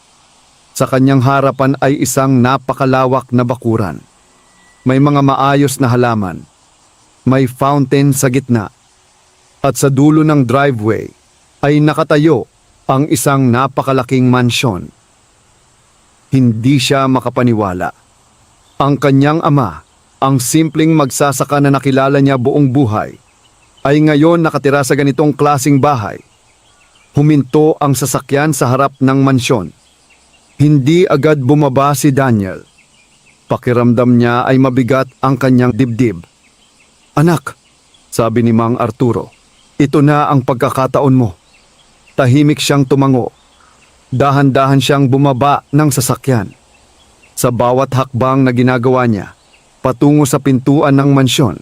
Speaker 1: Sa kanyang harapan ay isang napakalawak na bakuran. May mga maayos na halaman. May fountain sa gitna. At sa dulo ng driveway ay nakatayo ang isang napakalaking mansyon. Hindi siya makapaniwala. Ang kanyang ama, ang simpleng magsasaka na nakilala niya buong buhay, ay ngayon nakatira sa ganitong klasing bahay. Huminto ang sasakyan sa harap ng mansyon. Hindi agad bumaba si Daniel. Pakiramdam niya ay mabigat ang kanyang dibdib. Anak, sabi ni Mang Arturo, ito na ang pagkakataon mo. Tahimik siyang tumango. Dahan-dahan siyang bumaba ng sasakyan. Sa bawat hakbang na ginagawa niya, patungo sa pintuan ng mansyon,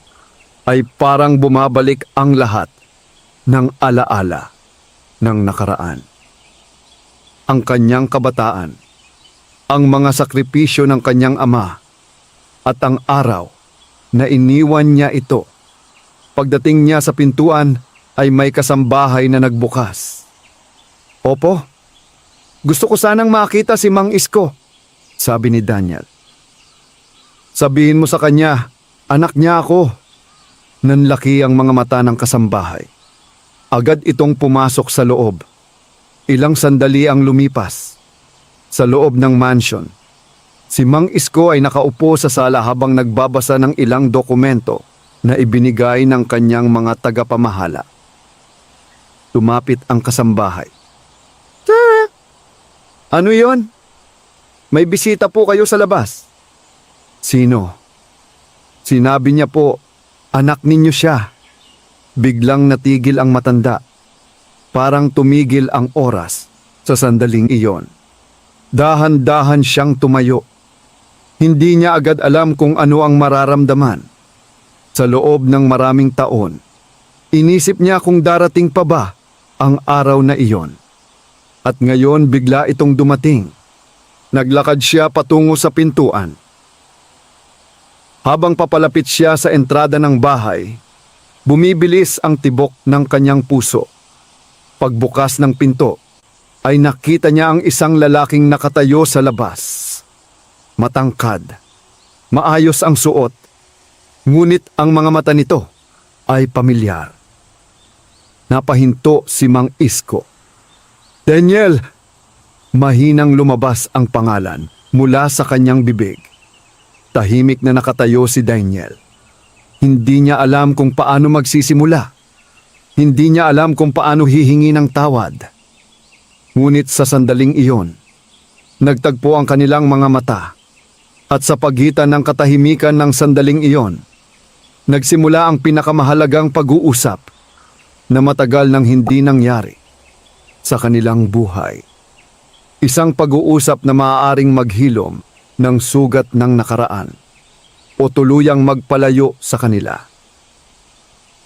Speaker 1: ay parang bumabalik ang lahat ng alaala ng nakaraan. Ang kanyang kabataan, ang mga sakripisyo ng kanyang ama, at ang araw na iniwan niya ito. Pagdating niya sa pintuan ay may kasambahay na nagbukas. Opo, gusto ko sanang makita si Mang Isko, sabi ni Daniel. Sabihin mo sa kanya, anak niya ako. Nanlaki ang mga mata ng kasambahay. Agad itong pumasok sa loob. Ilang sandali ang lumipas. Sa loob ng mansion, si Mang Isko ay nakaupo sa sala habang nagbabasa ng ilang dokumento na ibinigay ng kanyang mga tagapamahala. Lumapit ang kasambahay.
Speaker 2: Sir,
Speaker 1: Ano yon? May bisita po kayo sa labas. Sino? Sinabi niya po, anak ninyo siya. Biglang natigil ang matanda. Parang tumigil ang oras sa sandaling iyon. Dahan-dahan siyang tumayo. Hindi niya agad alam kung ano ang mararamdaman. Sa loob ng maraming taon, inisip niya kung darating pa ba ang araw na iyon. At ngayon bigla itong dumating. Naglakad siya patungo sa pintuan. Habang papalapit siya sa entrada ng bahay, bumibilis ang tibok ng kanyang puso. Pagbukas ng pinto, ay nakita niya ang isang lalaking nakatayo sa labas. Matangkad, maayos ang suot, ngunit ang mga mata nito ay pamilyar. Napahinto si Mang Isko. Daniel! Mahinang lumabas ang pangalan mula sa kanyang bibig. Tahimik na nakatayo si Daniel. Hindi niya alam kung paano magsisimula. Hindi niya alam kung paano hihingi ng tawad. Ngunit sa sandaling iyon, nagtagpo ang kanilang mga mata. At sa pagitan ng katahimikan ng sandaling iyon, nagsimula ang pinakamahalagang pag-uusap na matagal nang hindi nangyari sa kanilang buhay. Isang pag-uusap na maaaring maghilom ng sugat ng nakaraan o tuluyang magpalayo sa kanila.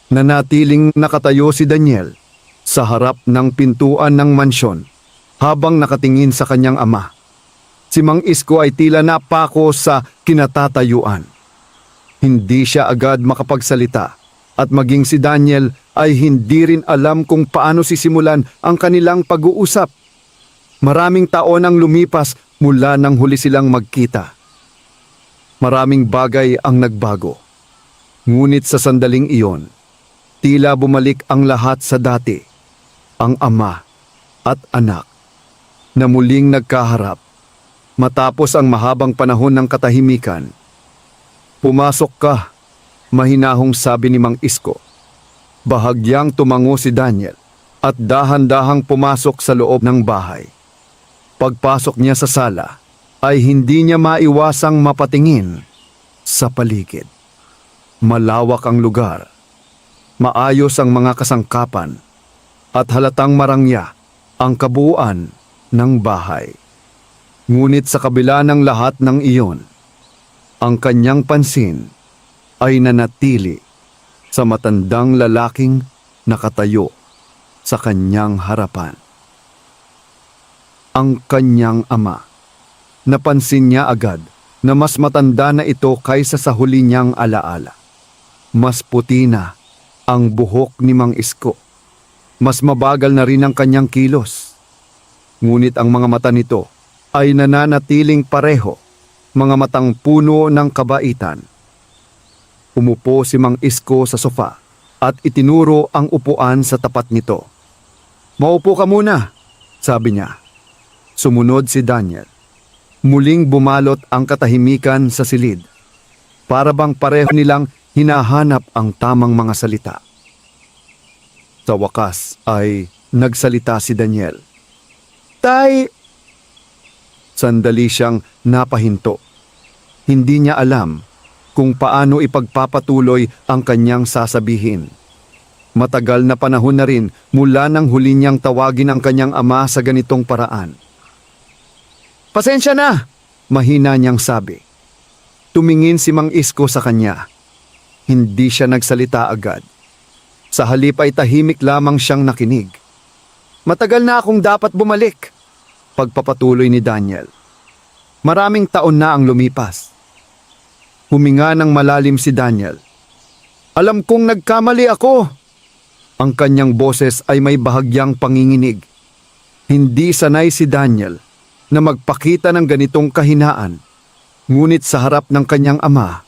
Speaker 1: Nanatiling nakatayo si Daniel sa harap ng pintuan ng mansyon habang nakatingin sa kanyang ama. Si Mang Isko ay tila napako sa kinatatayuan. Hindi siya agad makapagsalita at maging si Daniel ay hindi rin alam kung paano sisimulan ang kanilang pag-uusap. Maraming taon ang lumipas mula nang huli silang magkita. Maraming bagay ang nagbago. Ngunit sa sandaling iyon, tila bumalik ang lahat sa dati. Ang ama at anak na muling nagkaharap matapos ang mahabang panahon ng katahimikan. Pumasok ka, mahinahong sabi ni Mang Isko. Bahagyang tumango si Daniel at dahan-dahang pumasok sa loob ng bahay. Pagpasok niya sa sala, ay hindi niya maiwasang mapatingin sa paligid. Malawak ang lugar, maayos ang mga kasangkapan, at halatang marangya ang kabuuan ng bahay. Ngunit sa kabila ng lahat ng iyon, ang kanyang pansin ay nanatili sa matandang lalaking nakatayo sa kanyang harapan. Ang kanyang ama. Napansin niya agad na mas matanda na ito kaysa sa huli niyang alaala. Mas puti na ang buhok ni Mang Isko. Mas mabagal na rin ang kanyang kilos. Ngunit ang mga mata nito ay nananatiling pareho, mga matang puno ng kabaitan. Umupo si Mang Isko sa sofa at itinuro ang upuan sa tapat nito. "Maupo ka muna," sabi niya. Sumunod si Daniel. Muling bumalot ang katahimikan sa silid. Para bang pareho nilang hinahanap ang tamang mga salita. Sa wakas ay nagsalita si Daniel. "Tay!" Sandali siyang napahinto. Hindi niya alam kung paano ipagpapatuloy ang kanyang sasabihin. Matagal na panahon na rin mula nang huli niyang tawagin ang kanyang ama sa ganitong paraan. "Pasensya na," mahina niyang sabi. Tumingin si Mang Isko sa kanya. Hindi siya nagsalita agad. Sa halip ay tahimik lamang siyang nakinig. "Matagal na akong dapat bumalik," pagpapatuloy ni Daniel. Maraming taon na ang lumipas. Huminga ng malalim si Daniel. "Alam kong nagkamali ako." Ang kanyang boses ay may bahagyang panginginig. Hindi sanay si Daniel na magpakita ng ganitong kahinaan. Ngunit sa harap ng kanyang ama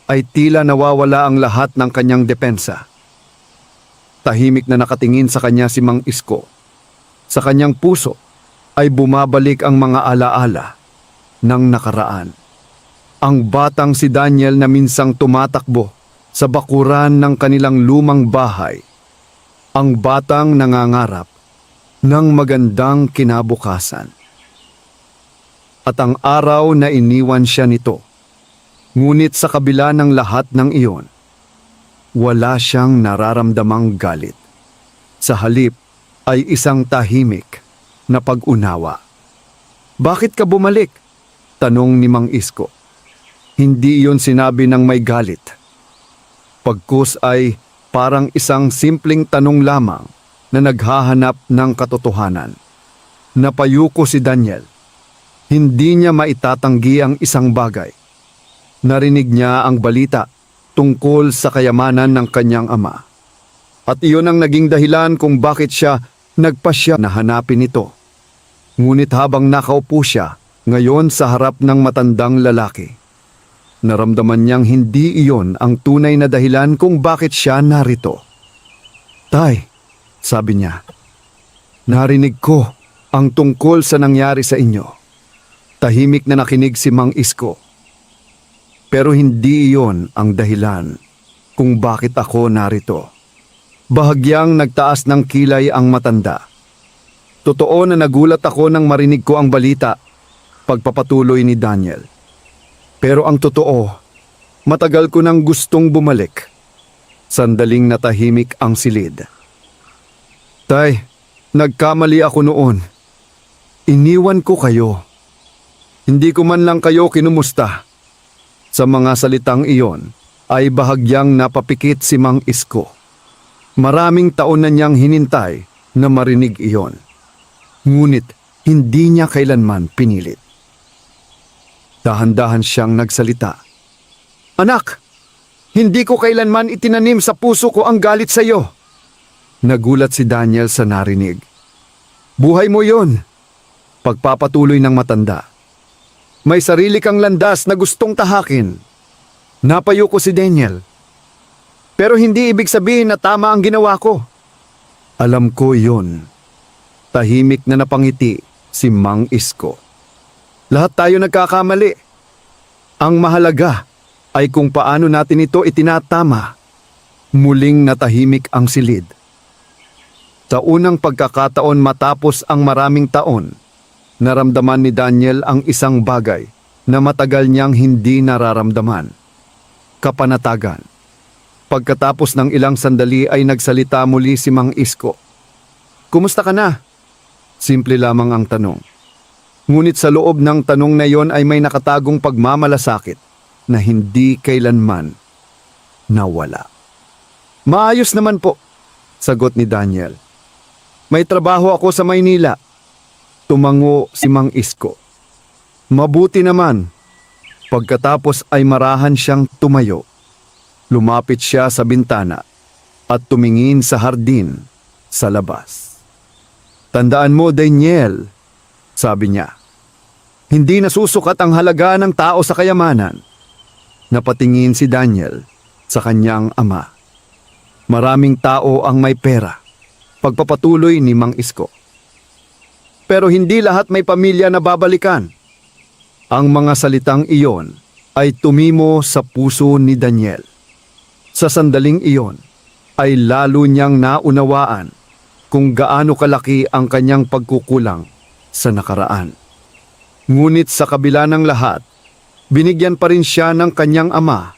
Speaker 1: ay tila nawawala ang lahat ng kanyang depensa. Tahimik na nakatingin sa kanya si Mang Isko. Sa kanyang puso ay bumabalik ang mga alaala ng nakaraan. Ang batang si Daniel na minsang tumatakbo sa bakuran ng kanilang lumang bahay. Ang batang nangangarap ng magandang kinabukasan. At ang araw na iniwan siya nito. Ngunit sa kabila ng lahat ng iyon, wala siyang nararamdamang galit. Sa halip ay isang tahimik na pag-unawa. "Bakit ka bumalik?" tanong ni Mang Isko. Hindi iyon sinabi ng may galit. Pagkus ay parang isang simpleng tanong lamang na naghahanap ng katotohanan. Napayuko si Daniel. Hindi niya maitatanggi ang isang bagay. Narinig niya ang balita tungkol sa kayamanan ng kanyang ama. At iyon ang naging dahilan kung bakit siya nagpasya na hanapin ito. Ngunit habang nakaupo siya ngayon sa harap ng matandang lalaki, naramdaman niyang hindi iyon ang tunay na dahilan kung bakit siya narito. "Tay," sabi niya, "narinig ko ang tungkol sa nangyari sa inyo." Tahimik na nakinig si Mang Isko. "Pero hindi iyon ang dahilan kung bakit ako narito." Bahagyang nagtaas ng kilay ang matanda. "Totoo na nagulat ako nang marinig ko ang balita," pagpapatuloy ni Daniel. "Pero ang totoo, matagal ko nang gustong bumalik." Sandaling natahimik ang silid. "Tay, nagkamali ako noon. Iniwan ko kayo. Hindi ko man lang kayo kinumusta." Sa mga salitang iyon ay bahagyang napapikit si Mang Isko. Maraming taon na niyang hinintay na marinig iyon. Ngunit hindi niya kailanman pinilit. Dahan-dahan siyang nagsalita. "Anak, hindi ko kailanman itinanim sa puso ko ang galit sa iyo." Nagulat si Daniel sa narinig. "Buhay mo yon," pagpapatuloy ng matanda. "May sarili kang landas na gustong tahakin." Napayuko si Daniel. "Pero hindi ibig sabihin na tama ang ginawa ko." "Alam ko yun." Tahimik na napangiti si Mang Isko. "Lahat tayo nagkakamali. Ang mahalaga ay kung paano natin ito itinatama." Muling natahimik ang silid. Sa unang pagkakataon matapos ang maraming taon, naramdaman ni Daniel ang isang bagay na matagal niyang hindi nararamdaman. Kapanatagan. Pagkatapos ng ilang sandali ay nagsalita muli si Mang Isko. "Kumusta ka na?" Simple lamang ang tanong. Ngunit sa loob ng tanong na yon ay may nakatagong pagmamalasakit na hindi kailanman nawala. "Maayos naman po," sagot ni Daniel. "May trabaho ako sa Maynila." Tumango si Mang Isko. "Mabuti naman." Pagkatapos ay marahan siyang tumayo. Lumapit siya sa bintana at tumingin sa hardin sa labas. "Tandaan mo, Daniel," sabi niya, "hindi nasusukat ang halaga ng tao sa kayamanan." Napatingin si Daniel sa kanyang ama. "Maraming tao ang may pera," pagpapatuloy ni Mang Isko. "Pero hindi lahat may pamilya na babalikan." Ang mga salitang iyon ay tumimo sa puso ni Daniel. Sa sandaling iyon ay lalo niyang naunawaan kung gaano kalaki ang kanyang pagkukulang sa nakaraan. Ngunit sa kabila ng lahat, binigyan pa rin siya ng kanyang ama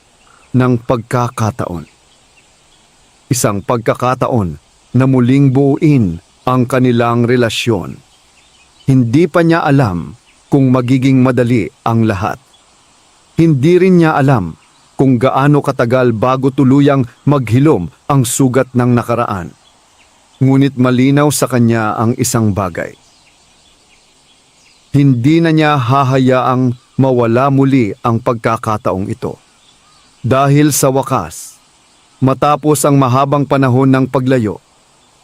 Speaker 1: ng pagkakataon. Isang pagkakataon na muling buuin ang kanilang relasyon. Hindi pa niya alam kung magiging madali ang lahat. Hindi rin niya alam kung gaano katagal bago tuluyang maghilom ang sugat ng nakaraan. Ngunit malinaw sa kanya ang isang bagay. Hindi na niya hahayaang mawala muli ang pagkakataong ito. Dahil sa wakas, matapos ang mahabang panahon ng paglayo,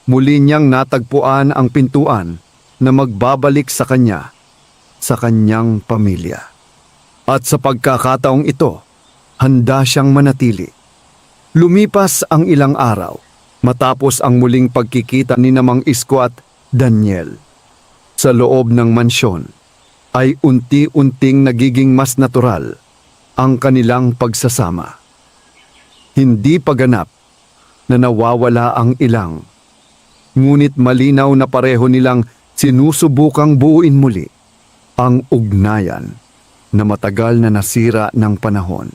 Speaker 1: muli niyang natagpuan ang pintuan na magbabalik sa kanya, sa kanyang pamilya. At sa pagkakataong ito, handa siyang manatili. Lumipas ang ilang araw matapos ang muling pagkikita ni Mang Isko at Daniel. Sa loob ng mansyon ay unti-unting nagiging mas natural ang kanilang pagsasama. Hindi paganap na nawawala ang ilang, ngunit malinaw na pareho nilang sinusubukang buuin muli ang ugnayan na matagal na nasira ng panahon.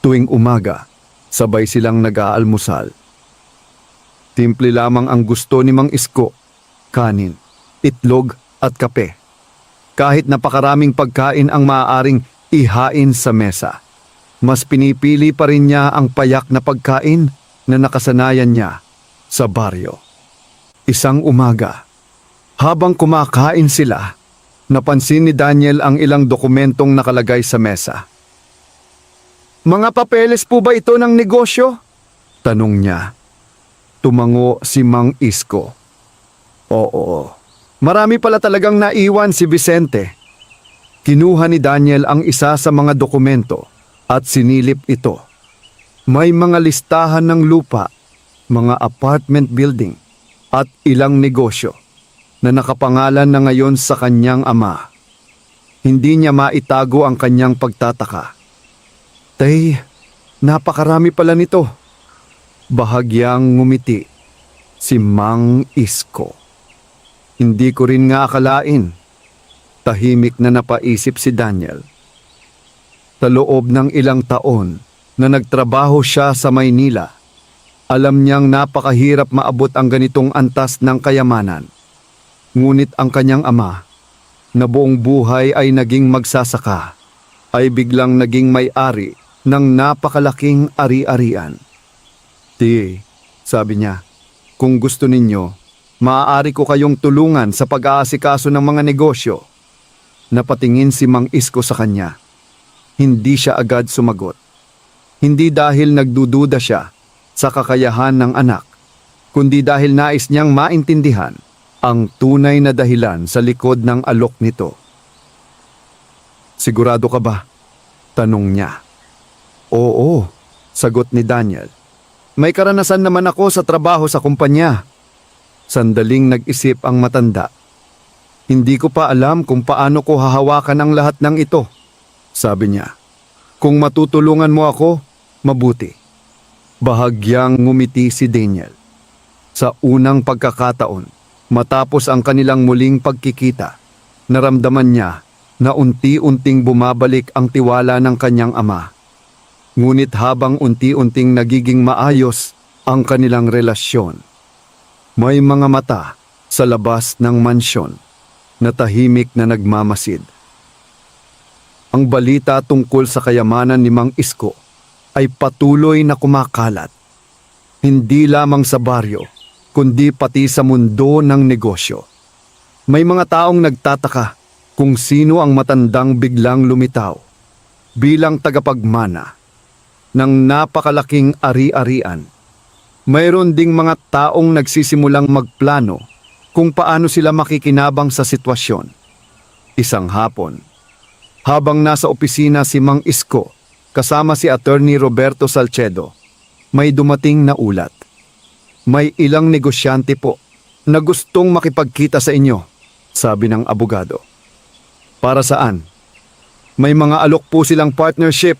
Speaker 1: Tuwing umaga, sabay silang nag-aalmusal. Timple lamang ang gusto ni Mang Isko, kanin, itlog at kape. Kahit napakaraming pagkain ang maaaring ihain sa mesa, mas pinipili pa rin niya ang payak na pagkain na nakasanayan niya sa baryo. Isang umaga, habang kumakain sila, napansin ni Daniel ang ilang dokumentong nakalagay sa mesa. "Mga papeles po ba ito ng negosyo?" tanong niya. Tumango si Mang Isko. "Oo, marami pala talagang naiwan si Vicente." Kinuha ni Daniel ang isa sa mga dokumento at sinilip ito. May mga listahan ng lupa, mga apartment building at ilang negosyo na nakapangalan na ngayon sa kanyang ama. Hindi niya maitago ang kanyang pagtataka. "Tay, napakarami pala nito." Bahagyang ngumiti si Mang Isko. "Hindi ko rin nga akalain." Tahimik na napaisip si Daniel. Sa loob ng ilang taon na nagtrabaho siya sa Maynila, alam niyang napakahirap maabot ang ganitong antas ng kayamanan. Ngunit ang kanyang ama, na buong buhay ay naging magsasaka, ay biglang naging may-ari ng napakalaking ari-arian. "Ti," sabi niya, "kung gusto ninyo, maaari ko kayong tulungan sa pag-aasikaso ng mga negosyo." Napatingin si Mang Isko sa kanya. Hindi siya agad sumagot. Hindi dahil nagdududa siya sa kakayahan ng anak, kundi dahil nais niyang maintindihan ang tunay na dahilan sa likod ng alok nito. "Sigurado ka ba?" tanong niya. "Oo," sagot ni Daniel. "May karanasan naman ako sa trabaho sa kumpanya." Sandaling nag-isip ang matanda. "Hindi ko pa alam kung paano ko hahawakan ang lahat ng ito," sabi niya. "Kung matutulungan mo ako, mabuti." Bahagyang ngumiti si Daniel. Sa unang pagkakataon, matapos ang kanilang muling pagkikita, naramdaman niya na unti-unting bumabalik ang tiwala ng kanyang ama. Ngunit habang unti-unting nagiging maayos ang kanilang relasyon, may mga mata sa labas ng mansyon na tahimik na nagmamasid. Ang balita tungkol sa kayamanan ni Mang Isko ay patuloy na kumakalat, hindi lamang sa baryo, kundi pati sa mundo ng negosyo. May mga taong nagtataka kung sino ang matandang biglang lumitaw bilang tagapagmana ng napakalaking ari-arian. Mayroon ding mga taong nagsisimulang magplano kung paano sila makikinabang sa sitwasyon. Isang hapon, habang nasa opisina si Mang Isko kasama si Attorney Roberto Salcedo, may dumating na ulat. May ilang negosyante po na gustong makipagkita sa inyo, sabi ng abogado. Para saan? May mga alok po silang partnership.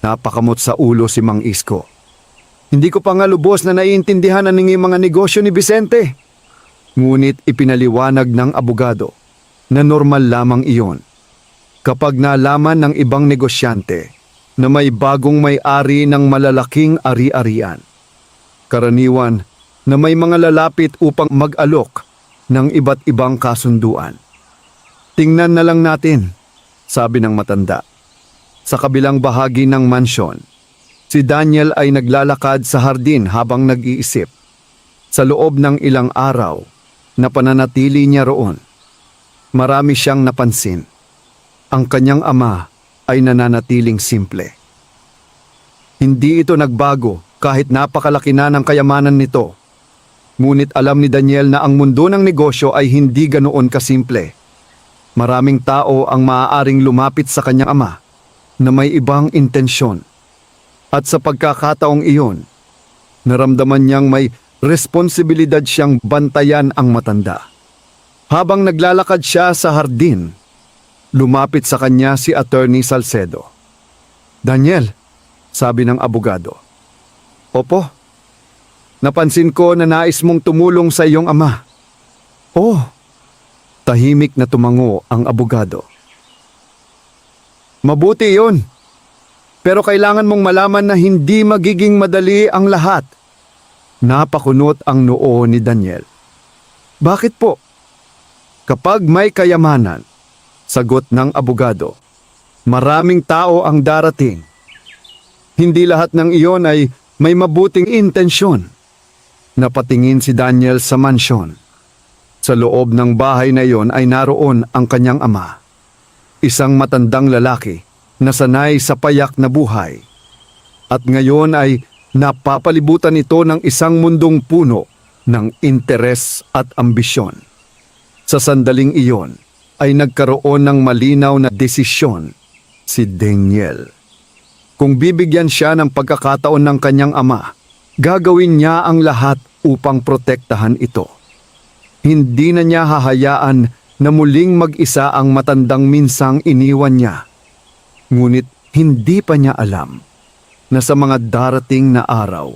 Speaker 1: Napakamot sa ulo si Mang Isko. Hindi ko pa nga lubos na naiintindihan ang mga negosyo ni Vicente. Ngunit ipinaliwanag ng abogado na normal lamang iyon kapag nalaman ng ibang negosyante na may bagong may-ari ng malalaking ari-arian. Karaniwan na may mga lalapit upang mag-alok ng iba't ibang kasunduan. Tingnan na lang natin, sabi ng matanda. Sa kabilang bahagi ng mansyon, si Daniel ay naglalakad sa hardin habang nag-iisip. Sa loob ng ilang araw na pananatili niya roon, marami siyang napansin. Ang kanyang ama ay nananatiling simple. Hindi ito nagbago kahit napakalaki na ng kayamanan nito. Ngunit alam ni Daniel na ang mundo ng negosyo ay hindi ganoon kasimple. Maraming tao ang maaaring lumapit sa kanyang ama na may ibang intensyon. At sa pagkakataong iyon, naramdaman niyang may responsibilidad siyang bantayan ang matanda. Habang naglalakad siya sa hardin, lumapit sa kanya si Attorney Salcedo. Daniel, sabi ng abogado. Opo, napansin ko na nais mong tumulong sa iyong ama. Oh, tahimik na tumango ang abogado. Mabuti yun. Pero kailangan mong malaman na hindi magiging madali ang lahat. Napakunot ang noo ni Daniel. Bakit po? Kapag may kayamanan, sagot ng abogado, maraming tao ang darating. Hindi lahat ng iyon ay may mabuting intensyon. Napatingin si Daniel sa mansyon. Sa loob ng bahay na iyon ay naroon ang kanyang ama. Isang matandang lalaki na sanay sa payak na buhay. At ngayon ay napapalibutan ito ng isang mundong puno ng interes at ambisyon. Sa sandaling iyon ay nagkaroon ng malinaw na desisyon si Daniel. Kung bibigyan siya ng pagkakataon ng kanyang ama, gagawin niya ang lahat upang protektahan ito. Hindi na niya hahayaan na muling mag-isa ang matandang minsang iniwan niya. Ngunit hindi pa niya alam na sa mga darating na araw,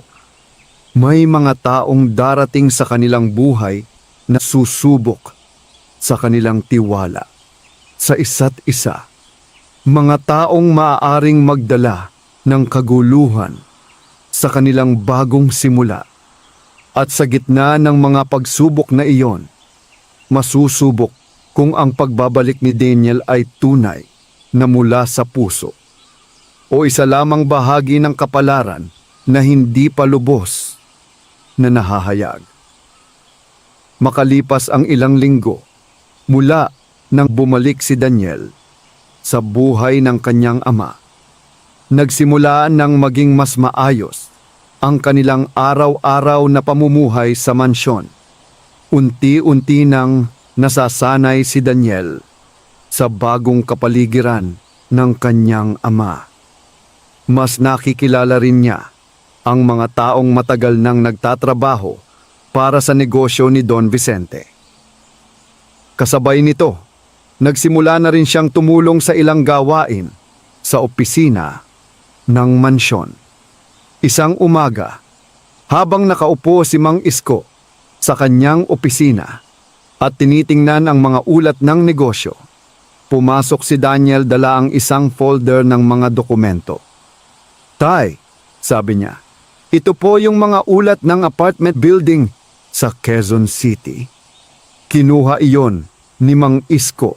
Speaker 1: may mga taong darating sa kanilang buhay na susubok sa kanilang tiwala sa isa't isa. Mga taong maaaring magdala ng kaguluhan sa kanilang bagong simula. At sa gitna ng mga pagsubok na iyon, masusubok kung ang pagbabalik ni Daniel ay tunay na mula sa puso o isa lamang bahagi ng kapalaran na hindi pa lubos na nahahayag. Makalipas ang ilang linggo, mula nang bumalik si Daniel sa buhay ng kanyang ama, nagsimula ng maging mas maayos ang kanilang araw-araw na pamumuhay sa mansyon. Unti-unti nang nasasanay si Daniel sa bagong kapaligiran ng kanyang ama. Mas nakikilala rin niya ang mga taong matagal nang nagtatrabaho para sa negosyo ni Don Vicente. Kasabay nito, nagsimula na rin siyang tumulong sa ilang gawain sa opisina ng mansyon. Isang umaga, Habang nakaupo si Mang Isko sa kanyang opisina at tinitingnan ang mga ulat ng negosyo, pumasok si Daniel dala ang isang folder ng mga dokumento. "Tay," sabi niya, "ito po yung mga ulat ng apartment building sa Quezon City." Kinuha iyon ni Mang Isko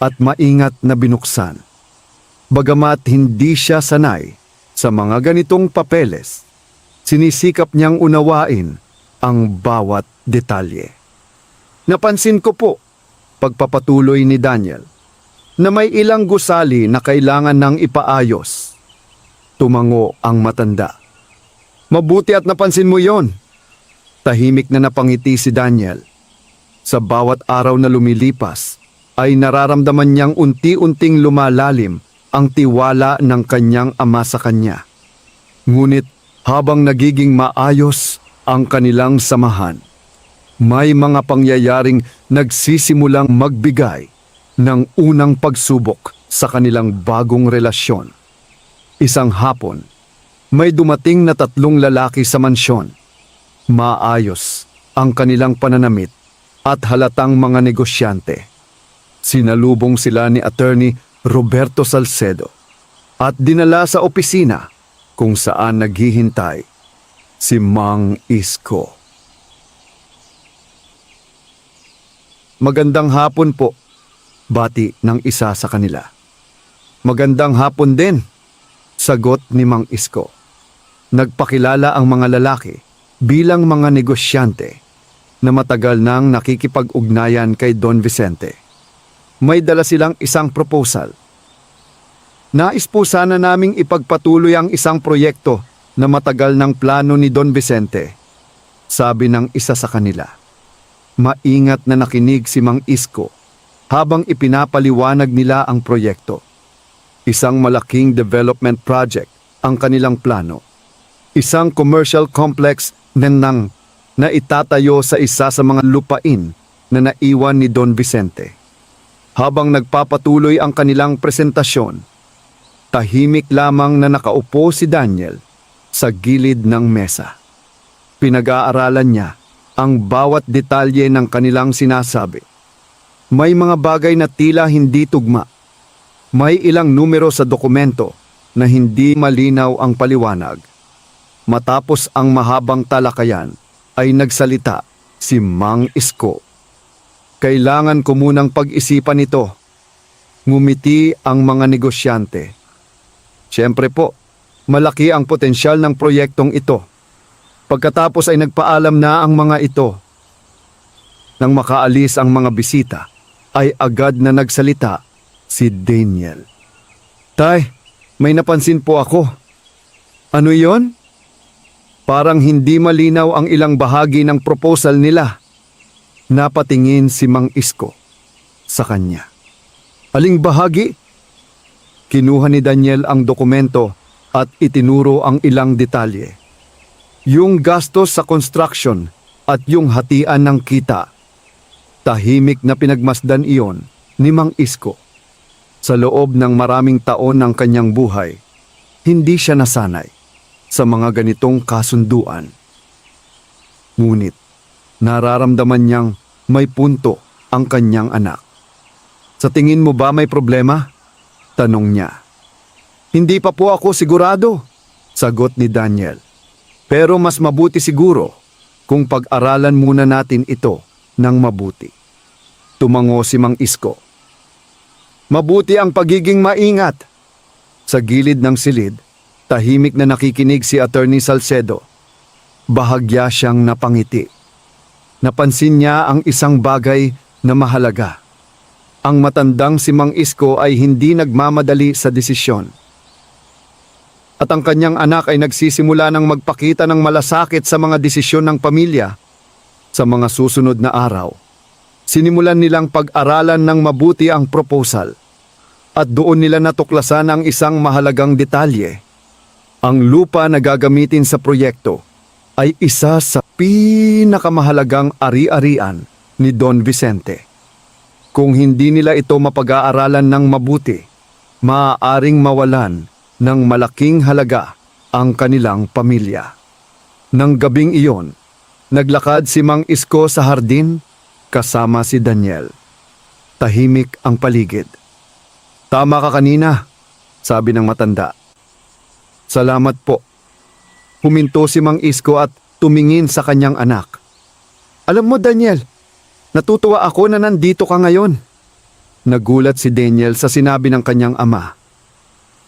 Speaker 1: at maingat na binuksan. Bagamat hindi siya sanay sa mga ganitong papeles, sinisikap niyang unawain ang bawat detalye. "Napansin ko po," pagpapatuloy ni Daniel, "na may ilang gusali na kailangan ng ipaayos." Tumango ang matanda. "Mabuti at napansin mo yon." Tahimik na napangiti si Daniel. Sa bawat araw na lumilipas, ay nararamdaman niyang unti-unting lumalalim ang tiwala ng kanyang ama sa kanya. Ngunit habang nagiging maayos ang kanilang samahan, may mga pangyayaring nagsisimulang magbigay ng unang pagsubok sa kanilang bagong relasyon. Isang hapon, may dumating na 3 lalaki sa mansyon. Maayos ang kanilang pananamit at halatang mga negosyante. Sinalubong sila ni Attorney Roberto Salcedo at dinala sa opisina kung saan naghihintay si Mang Isko. "Magandang hapon po," bati ng isa sa kanila. "Magandang hapon din," sagot ni Mang Isko. Nagpakilala ang mga lalaki bilang mga negosyante na matagal nang nakikipag-ugnayan kay Don Vicente. May dala silang isang proposal. "Nais po sana naming ipagpatuloy ang isang proyekto na matagal ng plano ni Don Vicente," sabi ng isa sa kanila. Maingat na nakinig si Mang Isko habang ipinapaliwanag nila ang proyekto. Isang malaking development project ang kanilang plano. Isang commercial complex na itatayo sa isa sa mga lupain na naiwan ni Don Vicente. Habang nagpapatuloy ang kanilang presentasyon, tahimik lamang na nakaupo si Daniel sa gilid ng mesa. Pinag-aaralan niya ang bawat detalye ng kanilang sinasabi. May mga bagay na tila hindi tugma. May ilang numero sa dokumento na hindi malinaw ang paliwanag. Matapos ang mahabang talakayan, ay nagsalita si Mang Isko. "Kailangan ko munang pag-isipan ito." Ngumiti ang mga negosyante. "Siyempre po, malaki ang potensyal ng proyektong ito." Pagkatapos ay nagpaalam na ang mga ito. Nang makaalis ang mga bisita, ay agad na nagsalita si Daniel. "Tay, may napansin po ako." "Ano yon?" Parang hindi malinaw ang ilang bahagi ng proposal nila. Napatingin si Mang Isko sa kanya. "Aling bahagi?" Kinuha ni Daniel ang dokumento at itinuro ang ilang detalye. Yung gastos sa construction at yung hatian ng kita. Tahimik na pinagmasdan iyon ni Mang Isko. Sa loob ng maraming taon ng kanyang buhay, hindi siya nasanay sa mga ganitong kasunduan. Ngunit, nararamdaman niyang may punto ang kanyang anak. "Sa tingin mo ba may problema?" tanong niya. "Hindi pa po ako sigurado," sagot ni Daniel. "Pero mas mabuti siguro kung pag-aralan muna natin ito ng mabuti." Tumango si Mang Isko. "Mabuti ang pagiging maingat." Sa gilid ng silid, tahimik na nakikinig si Attorney Salcedo. Bahagya siyang napangiti. Napansin niya ang isang bagay na mahalaga. Ang matandang si Mang Isko ay hindi nagmamadali sa desisyon. At ang kanyang anak ay nagsisimula ng magpakita ng malasakit sa mga desisyon ng pamilya. Sa mga susunod na araw, sinimulan nilang pag-aralan ng mabuti ang proposal. At doon nila natuklasan ang isang mahalagang detalye. Ang lupa na gagamitin sa proyekto ay isa sa pinakamahalagang ari-arian ni Don Vicente. Kung hindi nila ito mapag-aaralan ng mabuti, maaaring mawalan ng malaking halaga ang kanilang pamilya. Nang gabing iyon, naglakad si Mang Isko sa hardin kasama si Daniel. Tahimik ang paligid. "Tama ka kanina," sabi ng matanda. "Salamat po." Huminto si Mang Isko at tumingin sa kanyang anak. "Alam mo, Daniel, natutuwa ako na nandito ka ngayon." Nagulat si Daniel sa sinabi ng kanyang ama.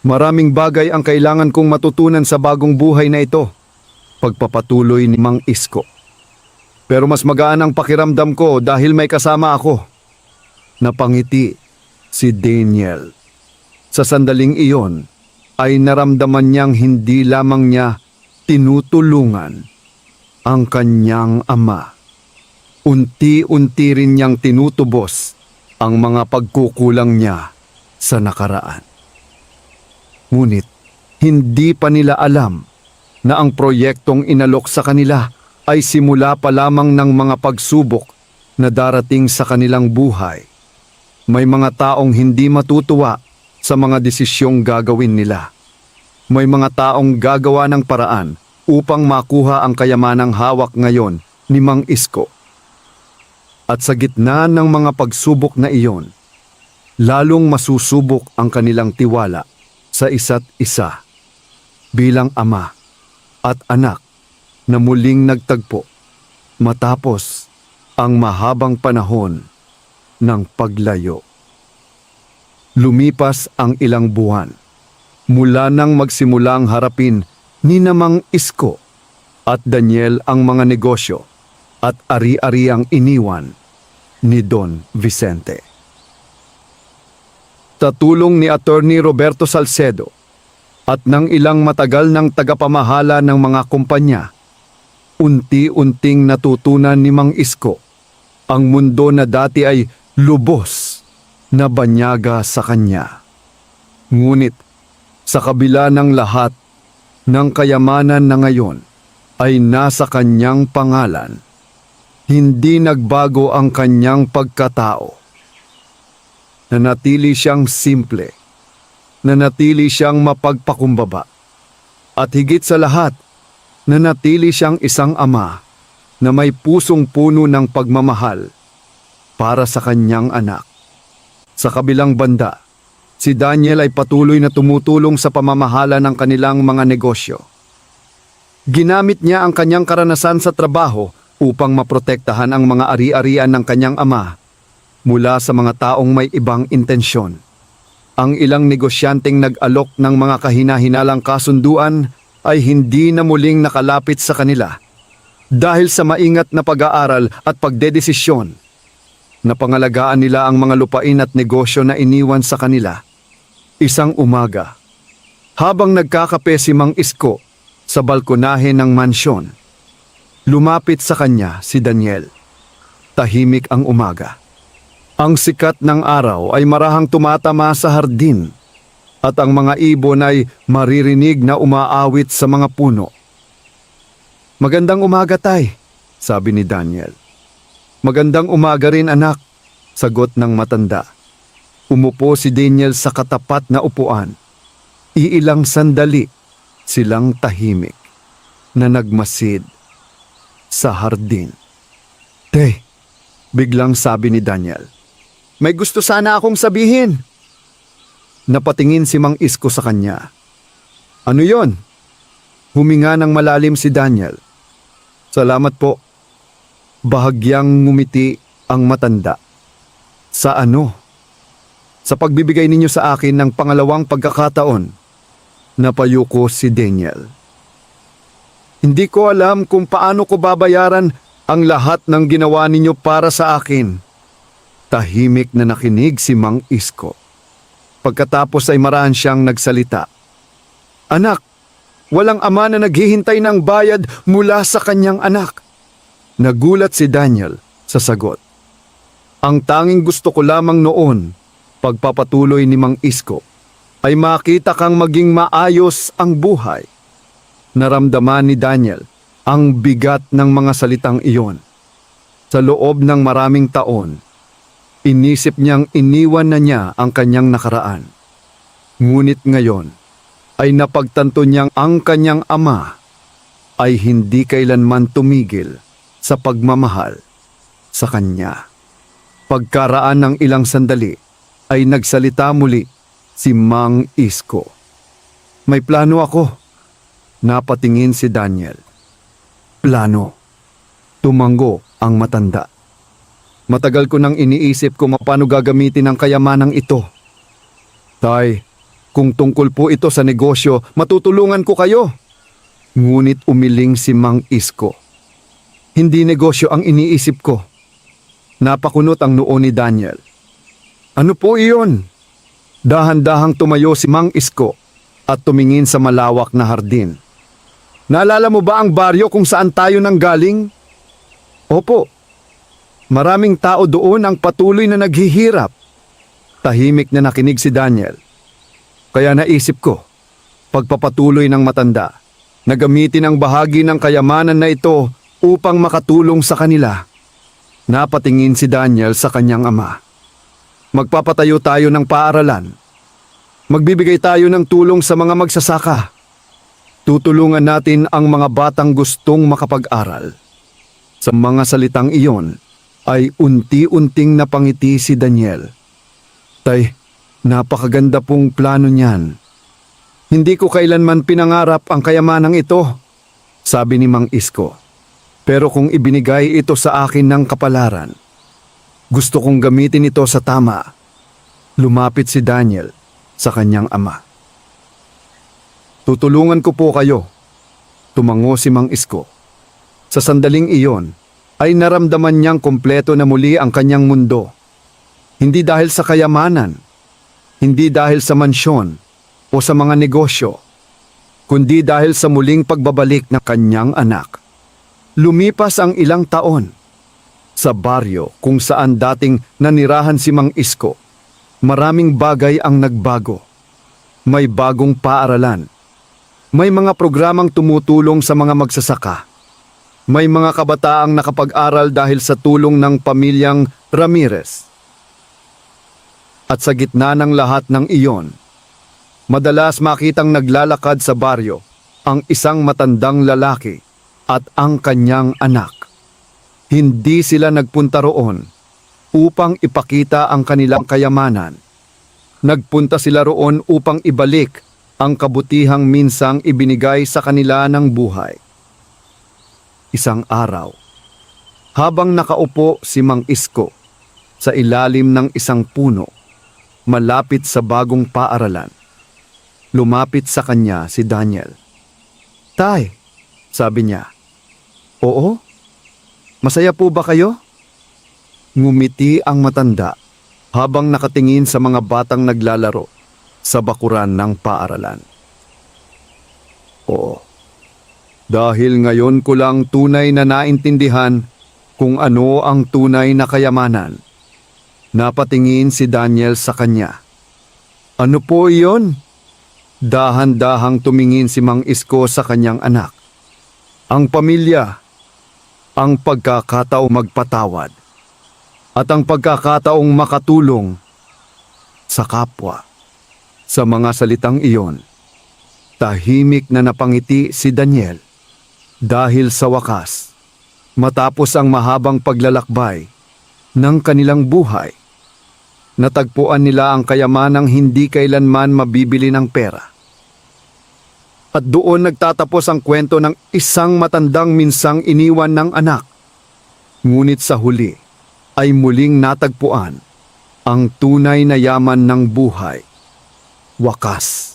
Speaker 1: "Maraming bagay ang kailangan kong matutunan sa bagong buhay na ito," pagpapatuloy ni Mang Isko. "Pero mas magaan ang pakiramdam ko dahil may kasama ako." Napangiti si Daniel. Sa sandaling iyon ay naramdaman niyang hindi lamang niya tinutulungan ang kanyang ama. Unti-unti rin niyang tinutubos ang mga pagkukulang niya sa nakaraan. Ngunit hindi pa nila alam na ang proyektong inalok sa kanila ay simula pa lamang ng mga pagsubok na darating sa kanilang buhay. May mga taong hindi matutuwa sa mga desisyong gagawin nila. May mga taong gagawa ng paraan upang makuha ang kayamanang hawak ngayon ni Mang Isko. At sa gitna ng mga pagsubok na iyon, lalong masusubok ang kanilang tiwala sa isa't isa bilang ama at anak na muling nagtagpo matapos ang mahabang panahon ng paglayo. Lumipas ang ilang buwan mula nang magsimulang harapin ni Mang Isko at Daniel ang mga negosyo at ari-ariang iniwan ni Don Vicente. Sa tulong ni Attorney Roberto Salcedo at ng ilang matagal ng tagapamahala ng mga kumpanya, unti-unting natutunan ni Mang Isko ang mundo na dati ay lubos na banyaga sa kanya. Ngunit sa kabila ng lahat ng kayamanan na ngayon ay nasa kanyang pangalan, hindi nagbago ang kanyang pagkatao. Nanatili siyang simple, nanatili siyang mapagpakumbaba, at higit sa lahat, nanatili siyang isang ama na may pusong puno ng pagmamahal para sa kanyang anak. Sa kabilang banda, si Daniel ay patuloy na tumutulong sa pamamahala ng kanilang mga negosyo. Ginamit niya ang kanyang karanasan sa trabaho upang maprotektahan ang mga ari-arian ng kanyang ama mula sa mga taong may ibang intensyon. Ang ilang negosyanteng nag-alok ng mga kahina-hinalang kasunduan ay hindi na muling nakalapit sa kanila dahil sa maingat na pag-aaral at pagdedesisyon. Napangalagaan nila ang mga lupain at negosyo na iniwan sa kanila. Isang umaga, habang nagkakape si Mang Isko sa balkonahe ng mansyon, lumapit sa kanya si Daniel. Tahimik ang umaga. Ang sikat ng araw ay marahang tumatama sa hardin at ang mga ibon ay maririnig na umaawit sa mga puno. "Magandang umaga, tay," sabi ni Daniel. "Magandang umaga rin, anak," sagot ng matanda. Umupo si Daniel sa katapat na upuan. Iilang sandali silang tahimik na nagmasid sa hardin. "Te," biglang sabi ni Daniel, "may gusto sana akong sabihin." Napatingin si Mang Isko sa kanya. "Ano yon?" Huminga ng malalim si Daniel. "Salamat po." Bahagyang ngumiti ang matanda. "Sa ano?" "Sa pagbibigay ninyo sa akin ng pangalawang pagkakataon." Napayuko si Daniel. "Hindi ko alam kung paano ko babayaran ang lahat ng ginawa ninyo para sa akin." Tahimik na nakinig si Mang Isko. Pagkatapos ay maraan siyang nagsalita. "Anak, walang ama na naghihintay ng bayad mula sa kanyang anak." Nagulat si Daniel sa sagot. "Ang tanging gusto ko lamang noon," pagpapatuloy ni Mang Isko, "ay makita kang maging maayos ang buhay." Naramdaman ni Daniel ang bigat ng mga salitang iyon. Sa loob ng maraming taon, inisip niyang iniwan na niya ang kanyang nakaraan. Ngunit ngayon ay napagtanto niyang ang kanyang ama ay hindi kailanman tumigil sa pagmamahal sa kanya. Pagkaraan ng ilang sandali ay nagsalita muli si Mang Isko. May plano ako. Napatingin si Daniel. Plano. Tumango ang matanda. Matagal ko nang iniisip kung paano gagamitin ang kayamanang ito. Tay, kung tungkol po ito sa negosyo, matutulungan ko kayo. Ngunit umiling si Mang Isko. Hindi negosyo ang iniisip ko. Napakunot ang noo ni Daniel. Ano po iyon? Dahan-dahang tumayo si Mang Isko at tumingin sa malawak na hardin. Naalala mo ba ang baryo kung saan tayo nanggaling? Opo. Maraming tao doon ang patuloy na naghihirap. Tahimik na nakinig si Daniel. Kaya naisip ko, pagpapatuloy ng matanda, na gamitin ang bahagi ng kayamanan na ito upang makatulong sa kanila. Napatingin si Daniel sa kanyang ama. Magpapatayo tayo ng paaralan. Magbibigay tayo ng tulong sa mga magsasaka. Tutulungan natin ang mga batang gustong makapag-aral. Sa mga salitang iyon, ay unti-unting napangiti si Daniel. Tay, napakaganda pong plano niyan. Hindi ko kailanman pinangarap ang kayamanang ito, sabi ni Mang Isko. Pero kung ibinigay ito sa akin ng kapalaran, gusto kong gamitin ito sa tama. Lumapit si Daniel sa kanyang ama. Tutulungan ko po kayo, tumango si Mang Isko. Sa sandaling iyon, ay naramdaman niyang kumpleto na muli ang kanyang mundo. Hindi dahil sa kayamanan, hindi dahil sa mansyon o sa mga negosyo, kundi dahil sa muling pagbabalik ng kanyang anak. Lumipas ang ilang taon. Sa baryo kung saan dating nanirahan si Mang Isko, maraming bagay ang nagbago. May bagong paaralan. May mga programang tumutulong sa mga magsasaka. May mga kabataang nakapag-aral dahil sa tulong ng pamilyang Ramirez. At sa gitna ng lahat ng iyon, madalas makitang naglalakad sa baryo ang isang matandang lalaki at ang kanyang anak. Hindi sila nagpunta roon upang ipakita ang kanilang kayamanan. Nagpunta sila roon upang ibalik ang kabutihang minsang ibinigay sa kanila ng buhay. Isang araw, habang nakaupo si Mang Isko sa ilalim ng isang puno, malapit sa bagong paaralan, lumapit sa kanya si Daniel. Tay, sabi niya. Oo? Masaya po ba kayo? Ngumiti ang matanda habang nakatingin sa mga batang naglalaro sa bakuran ng paaralan. Oo. Dahil ngayon ko lang tunay na naintindihan kung ano ang tunay na kayamanan. Napatingin si Daniel sa kanya. Ano po iyon? Dahan-dahang tumingin si Mang Isko sa kanyang anak. Ang pamilya, ang pagkakataong magpatawad, at ang pagkakataong makatulong sa kapwa. Sa mga salitang iyon, tahimik na napangiti si Daniel. Dahil sa wakas, matapos ang mahabang paglalakbay ng kanilang buhay, natagpuan nila ang kayamanang hindi kailanman mabibili ng pera. At doon nagtatapos ang kwento ng isang matandang minsang iniwan ng anak. Ngunit sa huli ay muling natagpuan ang tunay na yaman ng buhay. Wakas.